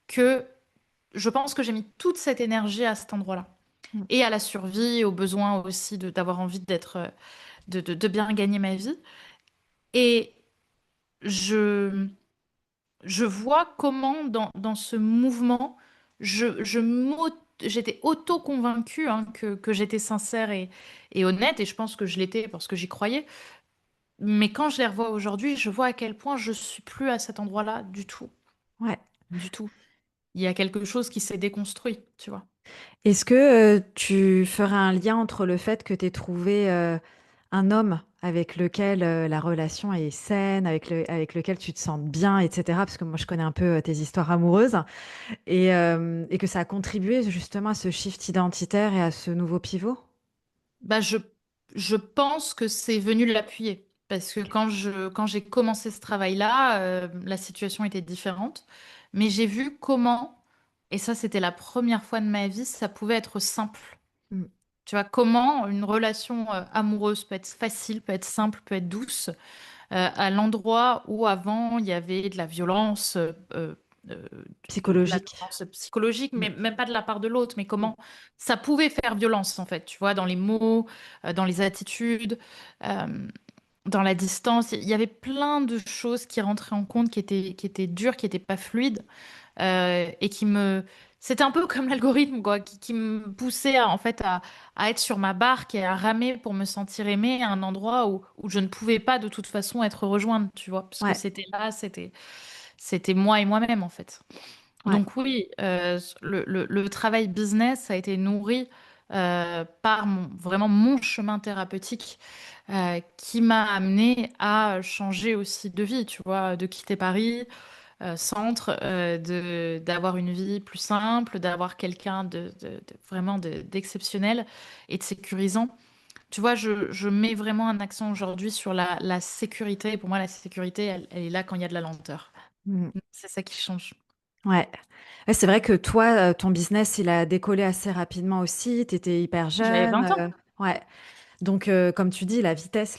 que je pense que j'ai mis toute cette énergie à cet endroit-là. Mm. Et à la survie, au besoin aussi d'avoir envie d'être, de bien gagner ma vie. Et je, je vois comment dans ce mouvement, j'étais auto-convaincue hein, que j'étais sincère et honnête, et je pense que je l'étais parce que j'y croyais. Mais quand je les revois aujourd'hui, je vois à quel point je suis plus à cet endroit-là du tout. Ouais. Du tout. Il y a quelque chose qui s'est déconstruit, tu vois. Est-ce que tu ferais un lien entre le fait que tu aies trouvé un homme avec lequel la relation est saine, avec lequel tu te sens bien, etc. Parce que moi, je connais un peu tes histoires amoureuses, et que ça a contribué justement à ce shift identitaire et à ce nouveau pivot? Bah, je pense que c'est venu l'appuyer. Parce que quand j'ai commencé ce travail-là, la situation était différente. Mais j'ai vu comment, et ça c'était la première fois de ma vie, ça pouvait être simple. Mm. Tu vois, comment une relation amoureuse peut être facile, peut être simple, peut être douce, à l'endroit où avant il y avait de la violence, euh, de la Psychologique. violence psychologique, Mm. mais même pas de la part de l'autre, mais comment ça pouvait faire violence en fait, tu vois, dans les mots, dans les attitudes, euh, dans la distance. Il y avait plein de choses qui rentraient en compte, qui étaient dures, qui n'étaient pas fluides et qui me... C'était un peu comme l'algorithme, quoi, qui me poussait en fait à être sur ma barque et à ramer pour me sentir aimée à un endroit où je ne pouvais pas de toute façon être rejointe, tu vois, parce que Ouais, c'était là, c'était moi et moi-même en fait. ouais. Donc oui, le travail business a été nourri par vraiment mon chemin thérapeutique qui m'a amené à changer aussi de vie, tu vois, de quitter Paris centre, d'avoir une vie plus simple, d'avoir quelqu'un vraiment d'exceptionnel et de sécurisant. Tu vois, je mets vraiment un accent aujourd'hui sur la sécurité. Et pour moi, la sécurité, elle est là quand il y a de la lenteur. Mm. C'est ça qui change. Ouais. Ouais, c'est vrai que toi, ton business, il a décollé assez rapidement aussi. Tu étais hyper J'avais jeune. 20 ans. Ouais. Donc, comme tu dis, la vitesse,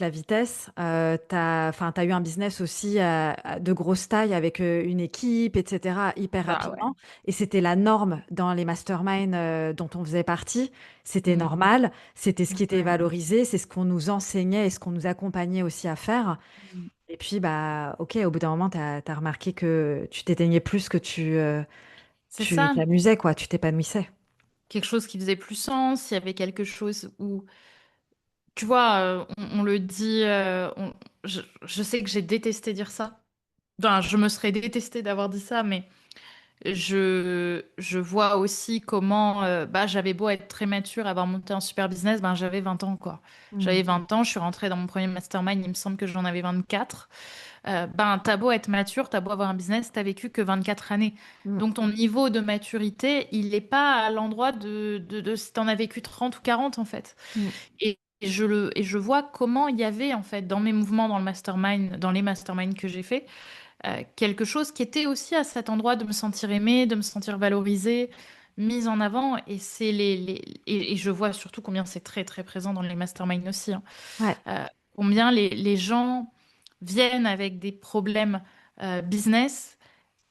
enfin, t'as eu un business aussi de grosse taille avec une équipe, etc., hyper Bah ouais. rapidement. Et c'était la norme dans les masterminds dont on faisait partie. C'était Mm. normal, c'était ce qui était Ouais. valorisé, c'est ce qu'on nous enseignait et ce qu'on nous accompagnait aussi à faire. Mm. Et puis, bah, ok, au bout d'un moment, t'as remarqué que tu t'éteignais plus que C'est tu ça. t'amusais, quoi, tu t'épanouissais. Quelque chose qui faisait plus sens, il y avait quelque chose où, tu vois, on le dit, je sais que j'ai détesté dire ça. Enfin, je me serais détesté d'avoir dit ça, mais je vois aussi comment bah, j'avais beau être très mature, avoir monté un super business, ben, j'avais 20 ans, quoi. Mm, J'avais 20 ans, je suis rentrée dans mon premier mastermind, il me semble que j'en avais 24. Ben, t'as beau être mature, t'as beau avoir un business, t'as vécu que 24 années. mm, Donc ton niveau de maturité, il n'est pas à l'endroit de si t'en as vécu 30 ou 40 en fait. mm. Et je vois comment il y avait en fait dans mes mouvements dans le mastermind, dans les masterminds que j'ai fait, quelque chose qui était aussi à cet endroit de me sentir aimée, de me sentir valorisée, mise en avant. Et c'est et je vois surtout combien c'est très très présent dans les masterminds aussi, hein. Ouais, Euh, Combien les gens viennent avec des problèmes business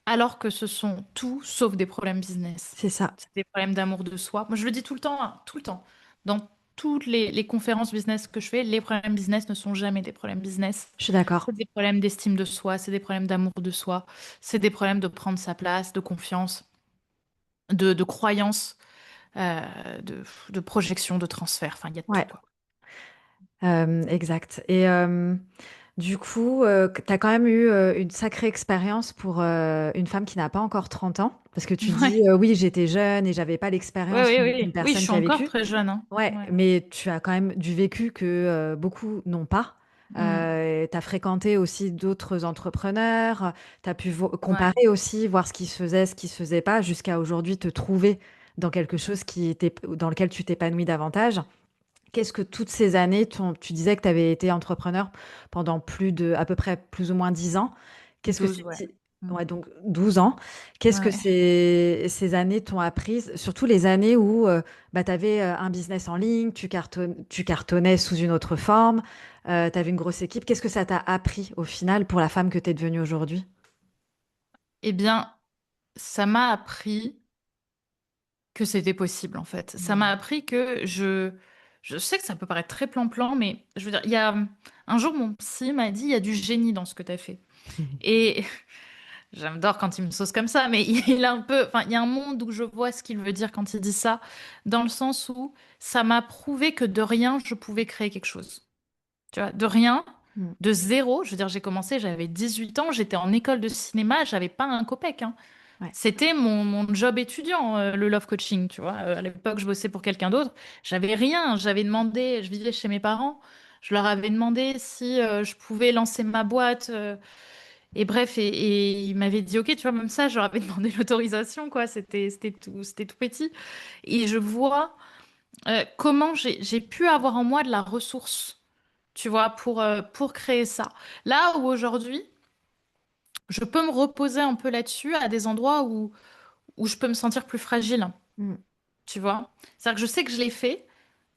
alors que ce sont tout sauf des problèmes business. c'est ça. C'est des problèmes d'amour de soi. Moi, je le dis tout le temps, hein, tout le temps. Dans toutes les conférences business que je fais, les problèmes business ne sont jamais des problèmes business. Je suis d'accord. C'est des problèmes d'estime de soi, c'est des problèmes d'amour de soi, c'est des problèmes de prendre sa place, de confiance, de croyance, de projection, de transfert. Enfin, il y a de tout, Ouais. quoi. Exact. Et du coup, tu as quand même eu une sacrée expérience pour une femme qui n'a pas encore 30 ans. Parce que tu dis, Ouais. oui, j'étais jeune et j'avais pas Oui, l'expérience oui, d'une oui. Oui, je personne suis qui a encore vécu. très jeune, hein. Ouais, Ouais. mais tu as quand même du vécu que beaucoup n'ont pas. Mm. Tu as fréquenté aussi d'autres entrepreneurs, tu as pu Ouais. comparer aussi, voir ce qui se faisait, ce qui se faisait pas, jusqu'à aujourd'hui te trouver dans quelque chose dans lequel tu t'épanouis davantage. Qu'est-ce que toutes ces années, tu disais que tu avais été entrepreneur pendant à peu près plus ou moins 10 ans. Qu'est-ce que 12, ouais. Mm. ouais, donc 12 ans. Qu'est-ce que Ouais. ces années t'ont appris, surtout les années où bah, tu avais un business en ligne, tu cartonnais sous une autre forme, tu avais une grosse équipe. Qu'est-ce que ça t'a appris au final pour la femme que tu es devenue aujourd'hui? Eh bien, ça m'a appris que c'était possible, en fait. Ça m'a Mm. appris que je sais que ça peut paraître très plan-plan, mais je veux dire, il y a un jour, mon psy m'a dit, il y a du génie dans ce que tu as fait. Et j'adore quand il me sauce comme ça, mais il a un peu, enfin, il y a un monde où je vois ce qu'il veut dire quand il dit ça, dans le sens où ça m'a prouvé que de rien, je pouvais créer quelque chose. Tu vois, de rien, Mm. de zéro. Je veux dire, j'ai commencé, j'avais 18 ans, j'étais en école de cinéma, j'avais pas un copec, hein. Ouais. C'était mon job étudiant, le love coaching, tu vois. À l'époque, je bossais pour quelqu'un d'autre. J'avais rien. J'avais demandé, je vivais chez mes parents. Je leur avais demandé si je pouvais lancer ma boîte. Et bref, et ils m'avaient dit, OK, tu vois, même ça, je leur avais demandé l'autorisation, quoi. C'était tout petit. Et je vois comment j'ai pu avoir en moi de la ressource, tu vois, pour créer ça. Là où aujourd'hui, je peux me reposer un peu là-dessus à des endroits où je peux me sentir plus fragile, Mm. tu vois. C'est-à-dire que je sais que je l'ai fait.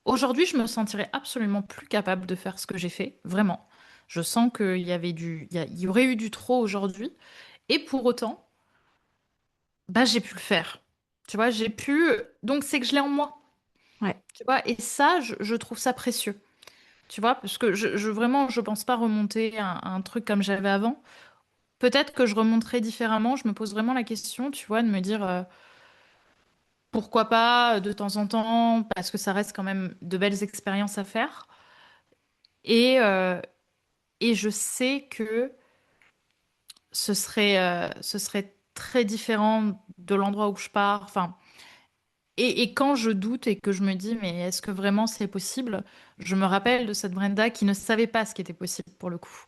Aujourd'hui, je me sentirais absolument plus capable de faire ce que j'ai fait, vraiment. Je sens qu'il y avait il y aurait eu du trop aujourd'hui. Et pour autant, bah, j'ai pu le faire. Tu vois, j'ai pu. Donc, c'est que je l'ai en moi. Ouais. Tu vois, et ça, je trouve ça précieux. Tu vois, parce que vraiment, je pense pas remonter à un truc comme j'avais avant. Peut-être que je remonterai différemment. Je me pose vraiment la question, tu vois, de me dire pourquoi pas de temps en temps, parce que ça reste quand même de belles expériences à faire. Et, euh, et je sais que ce serait très différent de l'endroit où je pars. Enfin, et quand je doute et que je me dis, mais est-ce que vraiment c'est possible? Je me rappelle de cette Brenda qui ne savait pas ce qui était possible pour le coup.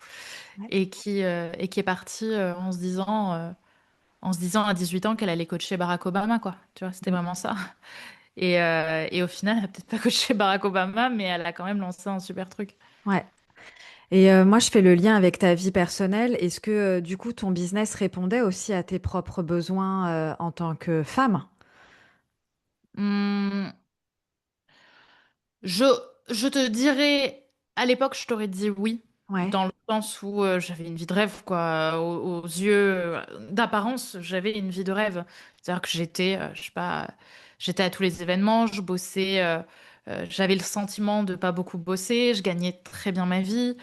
Ouais. Et qui est partie en se disant à 18 ans qu'elle allait coacher Barack Obama, quoi. Tu vois, c'était Mm. vraiment ça. Et au final, elle a peut-être pas coaché Barack Obama, mais elle a quand même lancé un super truc. Ouais. Et moi, je fais le lien avec ta vie personnelle. Est-ce que, du coup, ton business répondait aussi à tes propres besoins en tant que femme? Hum, je, Je te dirais, à l'époque, je t'aurais dit oui, Ouais. dans le sens où j'avais une vie de rêve, quoi. Aux yeux d'apparence, j'avais une vie de rêve. C'est-à-dire que j'étais, je sais pas, j'étais à tous les événements, je bossais, j'avais le sentiment de pas beaucoup bosser, je gagnais très bien ma vie.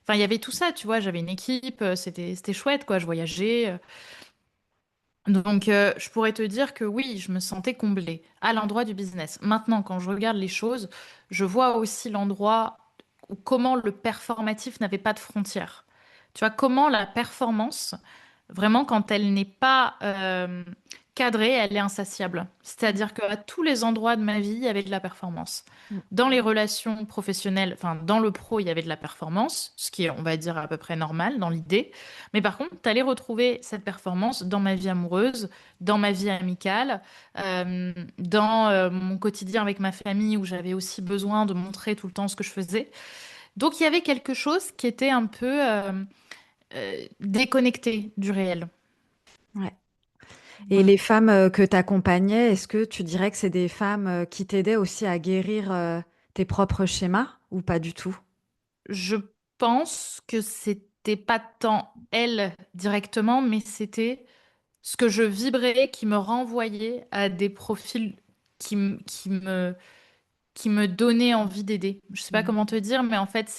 Enfin, il y avait tout ça, tu vois, j'avais une équipe, c'était chouette, quoi, je voyageais. Donc, je pourrais te dire que oui, je me sentais comblée à l'endroit du business. Maintenant, quand je regarde les choses, je vois aussi l'endroit où comment le performatif n'avait pas de frontières. Tu vois, comment la performance, vraiment, quand elle n'est pas cadrée, elle est insatiable. C'est-à-dire qu'à tous les endroits de ma vie, il y avait de la performance. Mm. Dans les relations professionnelles, enfin, dans le pro, il y avait de la performance, ce qui est, on va dire, à peu près normal dans l'idée. Mais par contre, tu allais retrouver cette performance dans ma vie amoureuse, dans ma vie amicale, dans mon quotidien avec ma famille où j'avais aussi besoin de montrer tout le temps ce que je faisais. Donc il y avait quelque chose qui était un peu déconnecté du réel. Ouais. Et Voilà. les femmes que tu accompagnais, est-ce que tu dirais que c'est des femmes qui t'aidaient aussi à guérir tes propres schémas ou pas du tout? Je pense que c'était pas tant elle directement, mais c'était ce que je vibrais qui me renvoyait à des profils qui me donnaient envie d'aider. Je sais pas Mhm. comment te dire, mais en fait,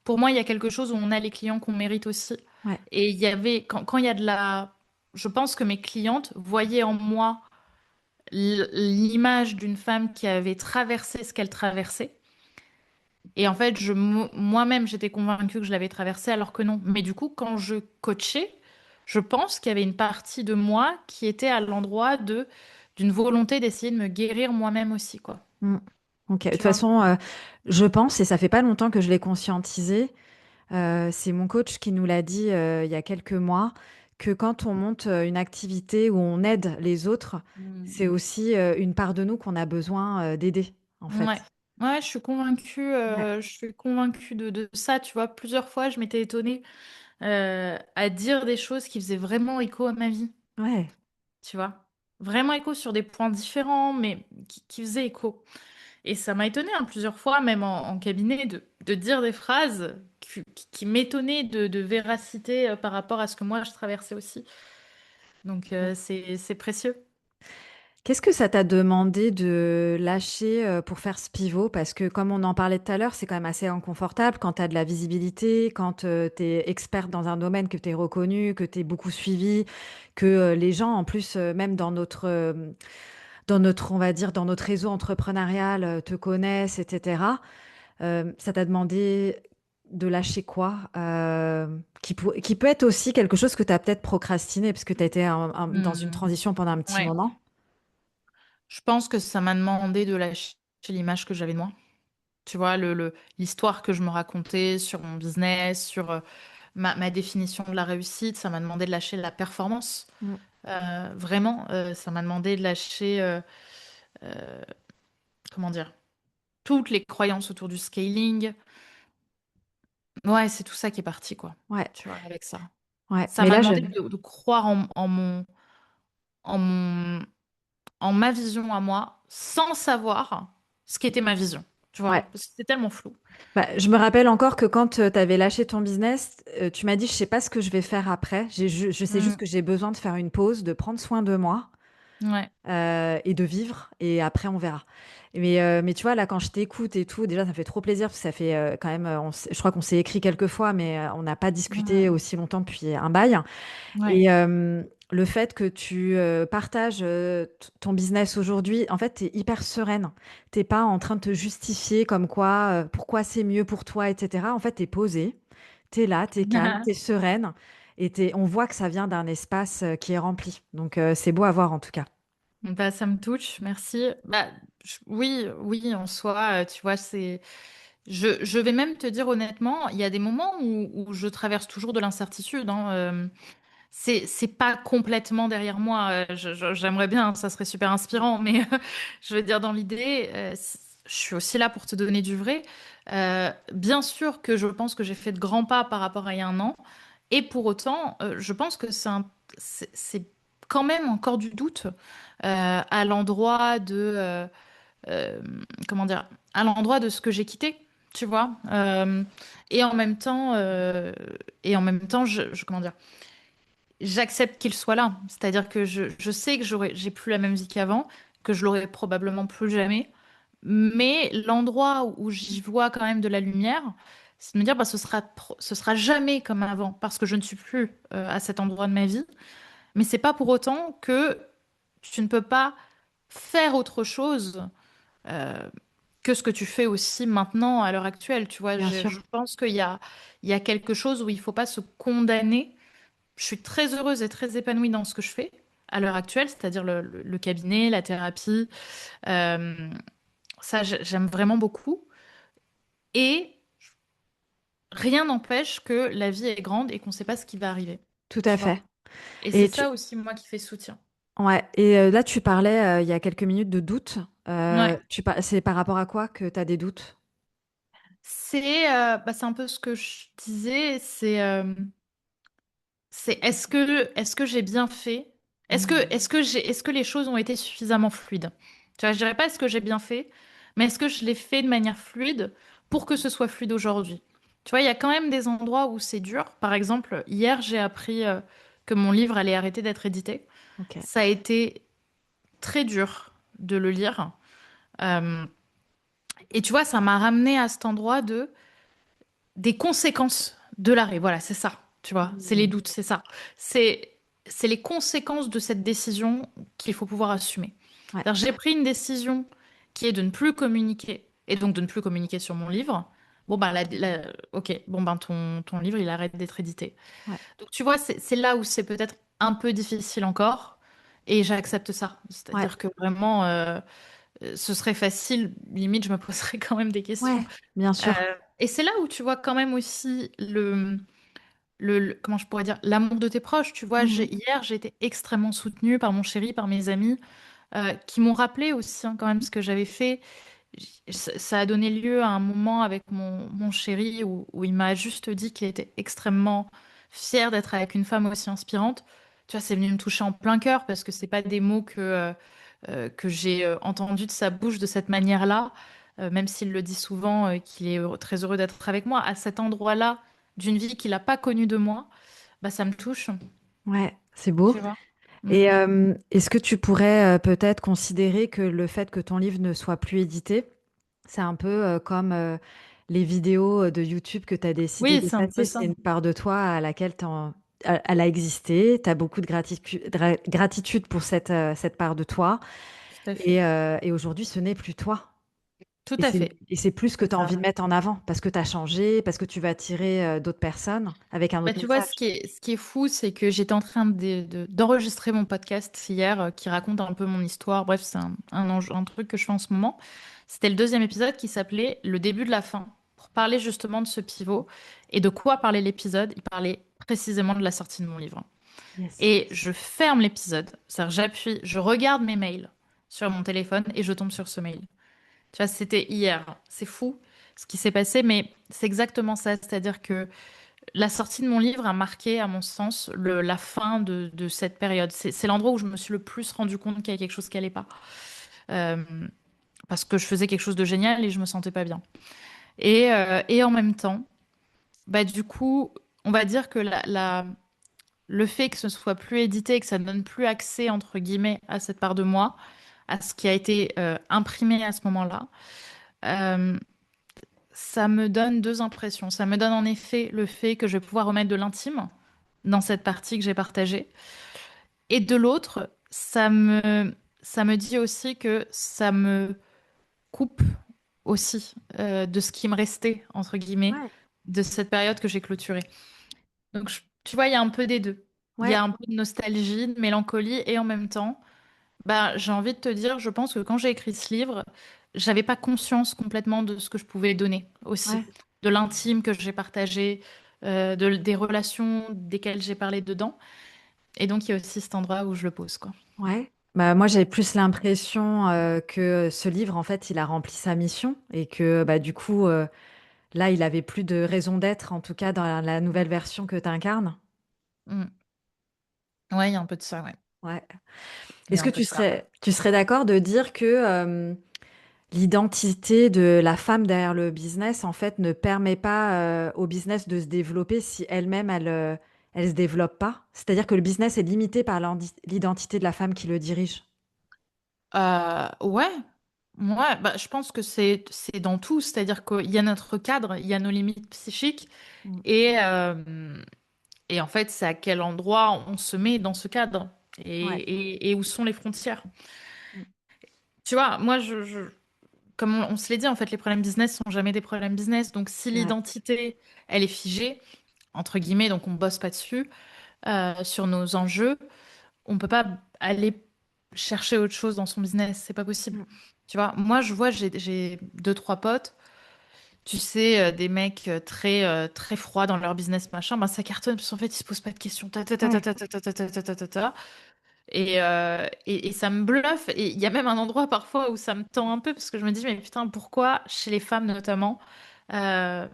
pour moi, il y a quelque chose où on a les clients qu'on mérite aussi. Ouais. Et il y avait, quand il y a de la, je pense que mes clientes voyaient en moi l'image d'une femme qui avait traversé ce qu'elle traversait. Et en fait, moi-même, j'étais convaincue que je l'avais traversé alors que non. Mais du coup, quand je coachais, je pense qu'il y avait une partie de moi qui était à l'endroit d'une volonté d'essayer de me guérir moi-même aussi, quoi. Mm. Ok. De toute Tu vois? façon, je pense, et ça fait pas longtemps que je l'ai conscientisé, c'est mon coach qui nous l'a dit il y a quelques mois, que quand on monte une activité où on aide les autres, Mm. c'est aussi une part de nous qu'on a besoin d'aider, en Ouais. fait. Ouais, Ouais. je suis convaincue de ça. Tu vois, plusieurs fois, je m'étais étonnée à dire des choses qui faisaient vraiment écho à ma vie. Ouais. Tu vois? Vraiment écho sur des points différents, mais qui faisaient écho. Et ça m'a étonnée hein, plusieurs fois, même en cabinet, de dire des phrases qui m'étonnaient de véracité par rapport à ce que moi je traversais aussi. Donc c'est précieux. Qu'est-ce que ça t'a demandé de lâcher pour faire ce pivot? Parce que comme on en parlait tout à l'heure, c'est quand même assez inconfortable quand tu as de la visibilité, quand tu es experte dans un domaine que tu es reconnu, que tu es beaucoup suivi, que les gens, en plus, même dans notre, on va dire, dans notre réseau entrepreneurial, te connaissent, etc. Ça t'a demandé de lâcher quoi? Qui peut être aussi quelque chose que tu as peut-être procrastiné, parce que tu as été dans une Hmm. transition pendant un petit Ouais. moment. Je pense que ça m'a demandé de lâcher l'image que j'avais de moi. Tu vois, l'histoire que je me racontais sur mon business, sur ma définition de la réussite, ça m'a demandé de lâcher la performance. Mm. Vraiment, ça m'a demandé de lâcher, euh, comment dire, toutes les croyances autour du scaling. Ouais, c'est tout ça qui est parti, quoi. Ouais. Tu vois, avec ça. Ouais, Ça mais m'a là, demandé de croire en mon, en ma vision à moi, sans savoir ce qu'était ma vision. Tu ouais. vois, parce que c'était tellement flou. Bah, je me rappelle encore que quand tu avais lâché ton business, tu m'as dit, je sais pas ce que je vais faire après. Je sais juste Mm. que j'ai besoin de faire une pause, de prendre soin de moi Ouais, et de vivre. Et après, on verra. Mais tu vois, là, quand je t'écoute et tout, déjà, ça fait trop plaisir parce que ça fait quand même, je crois qu'on s'est écrit quelques fois, mais on n'a pas discuté ouais, aussi longtemps depuis un bail. ouais. Et le fait que tu partages ton business aujourd'hui, en fait, tu es hyper sereine. T'es pas en train de te justifier comme quoi, pourquoi c'est mieux pour toi, etc. En fait, tu es posée, tu es là, tu es calme, tu es sereine. Et on voit que ça vient d'un espace qui est rempli. Donc, c'est beau à voir en tout cas. Bah, ça me touche, merci. Bah, oui, oui, en soi, tu vois, je vais même te dire honnêtement, il y a des moments où je traverse toujours de l'incertitude. Hein, c'est pas complètement derrière moi. J'aimerais bien, hein, ça serait super inspirant, mais je veux dire, dans l'idée, je suis aussi là pour te donner du vrai. Bien sûr que je pense que j'ai fait de grands pas par rapport à il y a un an, et pour autant, je pense que c'est quand même encore du doute à l'endroit de, comment dire, à l'endroit de ce que j'ai quitté, tu vois. Et en même temps, comment dire, j'accepte qu'il soit là. C'est-à-dire que je sais que j'ai plus la même vie qu'avant, que je l'aurai probablement plus jamais. Mais l'endroit où j'y vois quand même de la lumière, c'est de me dire, bah, ce sera jamais comme avant, parce que je ne suis plus à cet endroit de ma vie. Mais c'est pas pour autant que tu ne peux pas faire autre chose euh, que ce que tu fais aussi maintenant à l'heure actuelle. Tu vois, Bien je sûr. pense il y a quelque chose où il faut pas se condamner. Je suis très heureuse et très épanouie dans ce que je fais à l'heure actuelle, c'est-à-dire le cabinet, la thérapie. Euh, Ça, j'aime vraiment beaucoup. Et rien n'empêche que la vie est grande et qu'on ne sait pas ce qui va arriver. Tout à Tu vois? fait. Et c'est Et tu, ça aussi, moi, qui fait soutien. ouais. Et là, tu parlais il y a quelques minutes de doute. Ouais. C'est par rapport à quoi que tu as des doutes? C'est un peu ce que je disais. C'est est-ce que j'ai bien fait? Mhm. Est-ce que les choses ont été suffisamment fluides? Tu vois, je dirais pas est-ce que j'ai bien fait, mais est-ce que je l'ai fait de manière fluide pour que ce soit fluide aujourd'hui? Tu vois, il y a quand même des endroits où c'est dur. Par exemple, hier, j'ai appris que mon livre allait arrêter d'être édité. Ok. Ça a été très dur de le lire. Euh, et tu vois, ça m'a ramené à cet endroit des conséquences de l'arrêt. Voilà, c'est ça. Tu vois, c'est les Mhm. doutes, c'est ça. C'est, c'est les conséquences de cette décision qu'il faut pouvoir assumer. Ouais. C'est-à-dire, j'ai pris une décision qui est de ne plus communiquer et donc de ne plus communiquer sur mon livre. Bon, ben, ok, bon, ben, ton livre, il arrête d'être édité. Ouais. Donc, tu vois, c'est là où c'est peut-être un peu difficile encore et j'accepte ça. Ouais. C'est-à-dire que vraiment, ce serait facile, limite, je me poserais quand même des questions. Ouais. Bien sûr. Et c'est là où tu vois quand même aussi comment je pourrais dire, l'amour de tes proches. Tu vois, Mhm. hier, j'ai été extrêmement soutenue par mon chéri, par mes amis, qui m'ont rappelé aussi quand même ce que j'avais fait. Ça a donné lieu à un moment avec mon chéri où il m'a juste dit qu'il était extrêmement fier d'être avec une femme aussi inspirante. Tu vois, c'est venu me toucher en plein cœur parce que c'est pas des mots que j'ai entendus de sa bouche de cette manière-là, même s'il le dit souvent, qu'il est très heureux d'être avec moi. À cet endroit-là d'une vie qu'il n'a pas connue de moi, bah, ça me touche, Ouais. C'est beau. tu vois. Mm. Et est-ce que tu pourrais peut-être considérer que le fait que ton livre ne soit plus édité, c'est un peu comme les vidéos de YouTube que tu as décidé Oui, c'est un peu d'effacer? ça. C'est une part de toi à laquelle elle a existé. Tu as beaucoup de gratitude pour cette part de toi. Tout à fait. Et aujourd'hui, ce n'est plus toi. Tout Et à c'est, fait. et c'est plus ce que C'est tu as ça. envie de mettre en avant parce que tu as changé, parce que tu vas attirer d'autres personnes avec un Bah, autre tu vois, message. ce qui est fou, c'est que j'étais en train d'enregistrer mon podcast hier qui raconte un peu mon histoire. Bref, c'est un truc que je fais en ce moment. C'était le deuxième épisode qui s'appelait Le début de la fin, pour parler justement de ce pivot. Et de quoi parlait l'épisode? Il parlait précisément de la sortie de mon livre. Yes. Et je ferme l'épisode, c'est-à-dire j'appuie, je regarde mes mails sur mon téléphone et je tombe sur ce mail. Tu vois, c'était hier. C'est fou ce qui s'est passé, mais c'est exactement ça. C'est-à-dire que la sortie de mon livre a marqué, à mon sens, la fin de cette période. C'est l'endroit où je me suis le plus rendu compte qu'il y a quelque chose qui allait pas. Euh, Parce que je faisais quelque chose de génial et je me sentais pas bien. Et en même temps, bah, du coup, on va dire que le fait que ce soit plus édité et que ça ne donne plus accès, entre guillemets, à cette part de moi, à ce qui a été imprimé à ce moment-là, euh, ça me donne deux impressions. Ça me donne en effet le fait que je vais pouvoir remettre de l'intime dans cette partie que j'ai partagée. Et de l'autre, ça me dit aussi que ça me coupe aussi de ce qui me restait, entre guillemets, Ouais. de cette période que j'ai clôturée. Donc, tu vois, il y a un peu des deux. Il y Ouais. a un peu de nostalgie, de mélancolie, et en même temps, bah, j'ai envie de te dire, je pense que quand j'ai écrit ce livre, j'avais pas conscience complètement de ce que je pouvais donner aussi, Ouais. de l'intime que j'ai partagé, des relations desquelles j'ai parlé dedans. Et donc, il y a aussi cet endroit où je le pose, quoi. Ouais. Bah, moi, j'ai plus l'impression que ce livre, en fait, il a rempli sa mission et que bah, du coup, là, il avait plus de raison d'être, en tout cas dans la nouvelle version que tu incarnes. Mm. Ouais, il y a un peu de ça, ouais. Ouais. Il y Est-ce a que un peu de ça. tu serais d'accord de dire que l'identité de la femme derrière le business, en fait, ne permet pas au business de se développer si elle-même, elle se développe pas. C'est-à-dire que le business est limité par l'identité de la femme qui le dirige. Ouais, ouais, bah, je pense que c'est dans tout, c'est-à-dire qu'il y a notre cadre, il y a nos limites psychiques, Mm. et, et en fait, c'est à quel endroit on se met dans ce cadre, Ouais. et où sont les frontières. Mm. Tu vois, moi, comme on se l'est dit, en fait, les problèmes business sont jamais des problèmes business, donc si Ouais. l'identité, elle est figée, entre guillemets, donc on bosse pas dessus, sur nos enjeux, on peut pas aller chercher autre chose dans son business, c'est pas possible. Mm. Tu vois, moi je vois, j'ai deux, trois potes, tu sais, des mecs très froids dans leur business, machin, ben ça cartonne parce qu'en fait ils se posent pas de questions. Ouais. Ta. Et ça me bluffe. Et il y a même un endroit parfois où ça me tend un peu parce que je me dis, mais putain, pourquoi chez les femmes notamment, euh,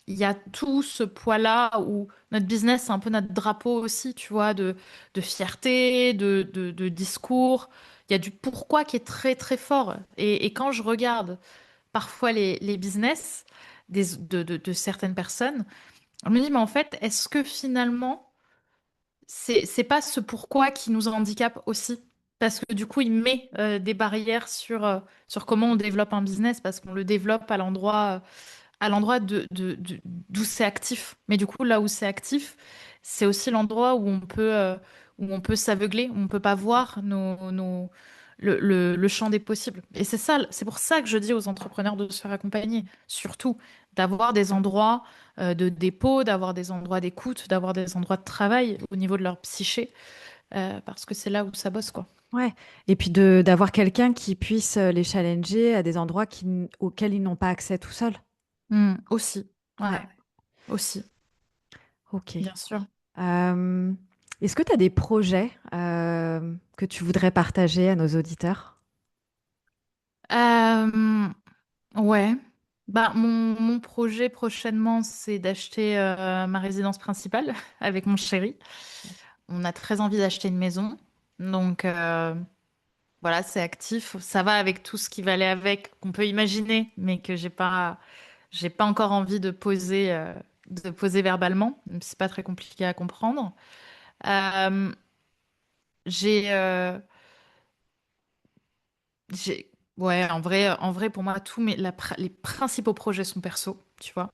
il y a tout ce poids-là où notre business, c'est un peu notre drapeau aussi, tu vois, de fierté, de discours. Il y a du pourquoi qui est très très fort. Et quand je regarde parfois les business de certaines personnes, je me dis, mais en fait, est-ce que finalement c'est pas ce pourquoi qui nous handicape aussi. Parce que du coup, il met des barrières sur comment on développe un business, parce qu'on le développe à l'endroit d'où c'est actif. Mais du coup, là où c'est actif, c'est aussi l'endroit où on peut s'aveugler, où on peut pas voir le champ des possibles. Et c'est ça, c'est pour ça que je dis aux entrepreneurs de se faire accompagner, surtout d'avoir des endroits de dépôt, d'avoir des endroits d'écoute, d'avoir des endroits de travail au niveau de leur psyché, parce que c'est là où ça bosse, quoi. Ouais. Et puis d'avoir quelqu'un qui puisse les challenger à des endroits auxquels ils n'ont pas accès tout seuls. Aussi, ouais, Ouais. aussi, Ok. bien sûr. Euh, Est-ce que tu as des projets que tu voudrais partager à nos auditeurs? Euh, ouais. Bah, mon projet prochainement, c'est d'acheter ma résidence principale avec mon chéri. On a très envie d'acheter une maison. Donc voilà, c'est actif. Ça va avec tout ce qui va aller avec, qu'on peut imaginer, mais que j'ai pas encore envie de poser verbalement. Même si c'est pas très compliqué à comprendre. Euh, j'ai, euh, ouais, en vrai, pour moi, les principaux projets sont perso, tu vois.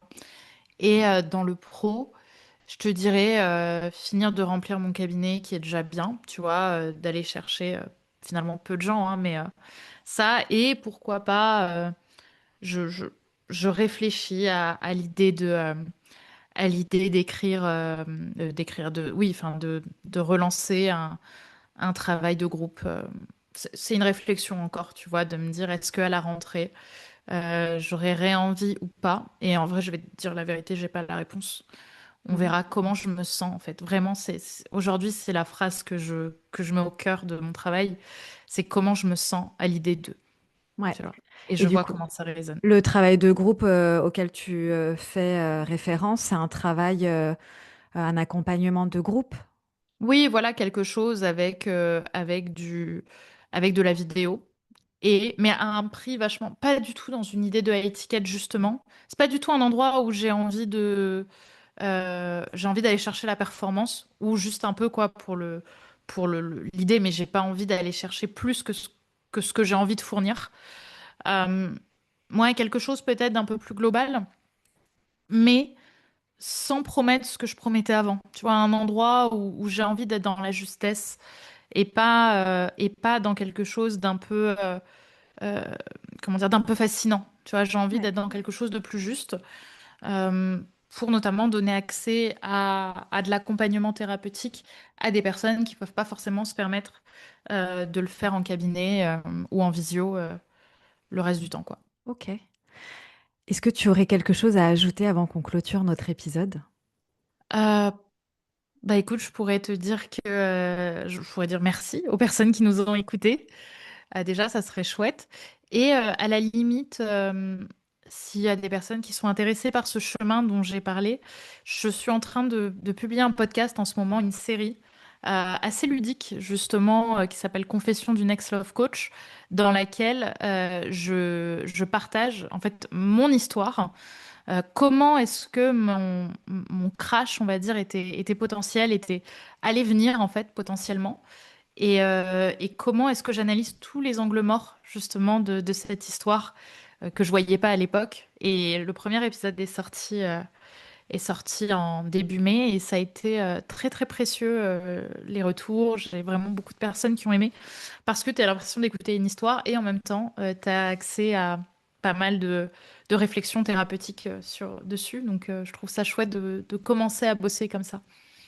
Et dans le pro, je te dirais finir de remplir mon cabinet qui est déjà bien, tu vois, d'aller chercher finalement peu de gens, hein, mais ça, et pourquoi pas, je, je, je réfléchis à l'idée oui, enfin, de relancer un travail de groupe. C'est une réflexion encore, tu vois, de me dire est-ce qu'à la rentrée, j'aurais réenvie ou pas? Et en vrai, je vais te dire la vérité, j'ai pas la réponse. On Mhm. verra comment je me sens en fait. Vraiment, aujourd'hui, c'est la phrase que je mets au cœur de mon travail. C'est comment je me sens à l'idée d'eux, Ouais. tu vois. Et Et je du vois coup, comment ça résonne. le travail de groupe auquel tu fais référence, c'est un travail, un accompagnement de groupe. Oui, voilà quelque chose avec de la vidéo. Mais à un prix vachement, pas du tout dans une idée de étiquette justement. C'est pas du tout un endroit où j'ai envie d'aller chercher la performance ou juste un peu quoi pour l'idée, mais j'ai pas envie d'aller chercher plus que ce que j'ai envie de fournir. Euh, Moi, quelque chose peut-être d'un peu plus global, mais sans promettre ce que je promettais avant. Tu vois, un endroit où j'ai envie d'être dans la justesse et pas dans quelque chose d'un peu euh, comment dire, d'un peu fascinant. Tu vois, j'ai envie Ouais. d'être dans quelque chose de plus juste euh, pour notamment donner accès à de l'accompagnement thérapeutique à des personnes qui peuvent pas forcément se permettre de le faire en cabinet ou en visio le reste du temps, quoi. Ok. Est-ce que tu aurais quelque chose à ajouter avant qu'on clôture notre épisode? Euh, Bah écoute, je pourrais te dire je pourrais dire merci aux personnes qui nous ont écoutés. Déjà, ça serait chouette. Et à la limite, s'il y a des personnes qui sont intéressées par ce chemin dont j'ai parlé, je suis en train de publier un podcast en ce moment, une série. assez ludique, justement, qui s'appelle Confession d'une ex-love coach, dans laquelle je partage en fait mon histoire. Comment est-ce que mon crash, on va dire, était potentiel, allait venir en fait potentiellement, et comment est-ce que j'analyse tous les angles morts justement de cette histoire que je voyais pas à l'époque. Et le premier épisode est sorti en début mai et ça a été très très précieux, les retours. J'ai vraiment beaucoup de personnes qui ont aimé parce que tu as l'impression d'écouter une histoire et en même temps tu as accès à pas mal de réflexions thérapeutiques dessus. Donc je trouve ça chouette de commencer à bosser comme ça.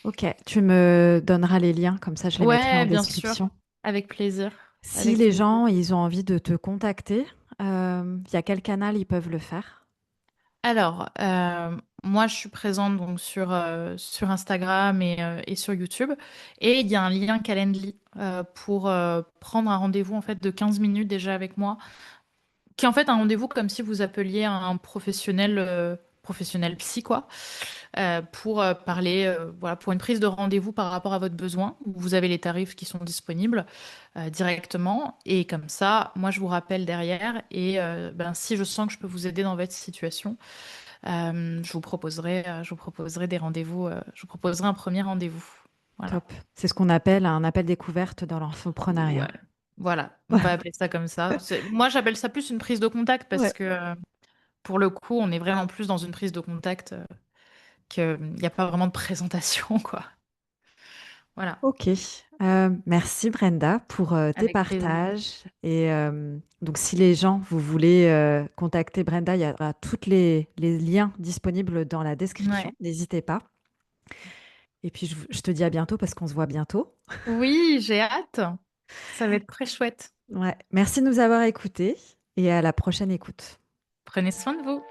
Ok, tu me donneras les liens, comme ça je les mettrai en Ouais, bien sûr, description. avec plaisir, Si avec les plaisir. gens, ils ont envie de te contacter, via quel canal ils peuvent le faire? Alors, moi, je suis présente donc sur Instagram et sur YouTube. Et il y a un lien Calendly pour prendre un rendez-vous en fait de 15 minutes déjà avec moi, qui est en fait un rendez-vous comme si vous appeliez un professionnel, professionnel psy, quoi, pour parler, voilà, pour une prise de rendez-vous par rapport à votre besoin. Vous avez les tarifs qui sont disponibles directement. Et comme ça, moi, je vous rappelle derrière. Et ben, si je sens que je peux vous aider dans votre situation, je vous proposerai des rendez-vous, je vous proposerai un premier rendez-vous. Voilà. Top. C'est ce qu'on appelle un appel découverte dans l'entrepreneuriat. Ouais. Voilà, on va appeler ça comme ça. Moi, j'appelle ça plus une prise de contact parce Ouais. que pour le coup, on est vraiment plus dans une prise de contact qu'il n'y a pas vraiment de présentation, quoi. Voilà, Ok. Merci Brenda pour tes avec plaisir. partages. Et donc, si les gens, vous voulez contacter Brenda, il y aura tous les liens disponibles dans la description. Ouais. N'hésitez pas. Et puis, je te dis à bientôt parce qu'on se voit bientôt. Oui, j'ai hâte. Ça va être très chouette. Ouais. Merci de nous avoir écoutés et à la prochaine écoute. Prenez soin de vous.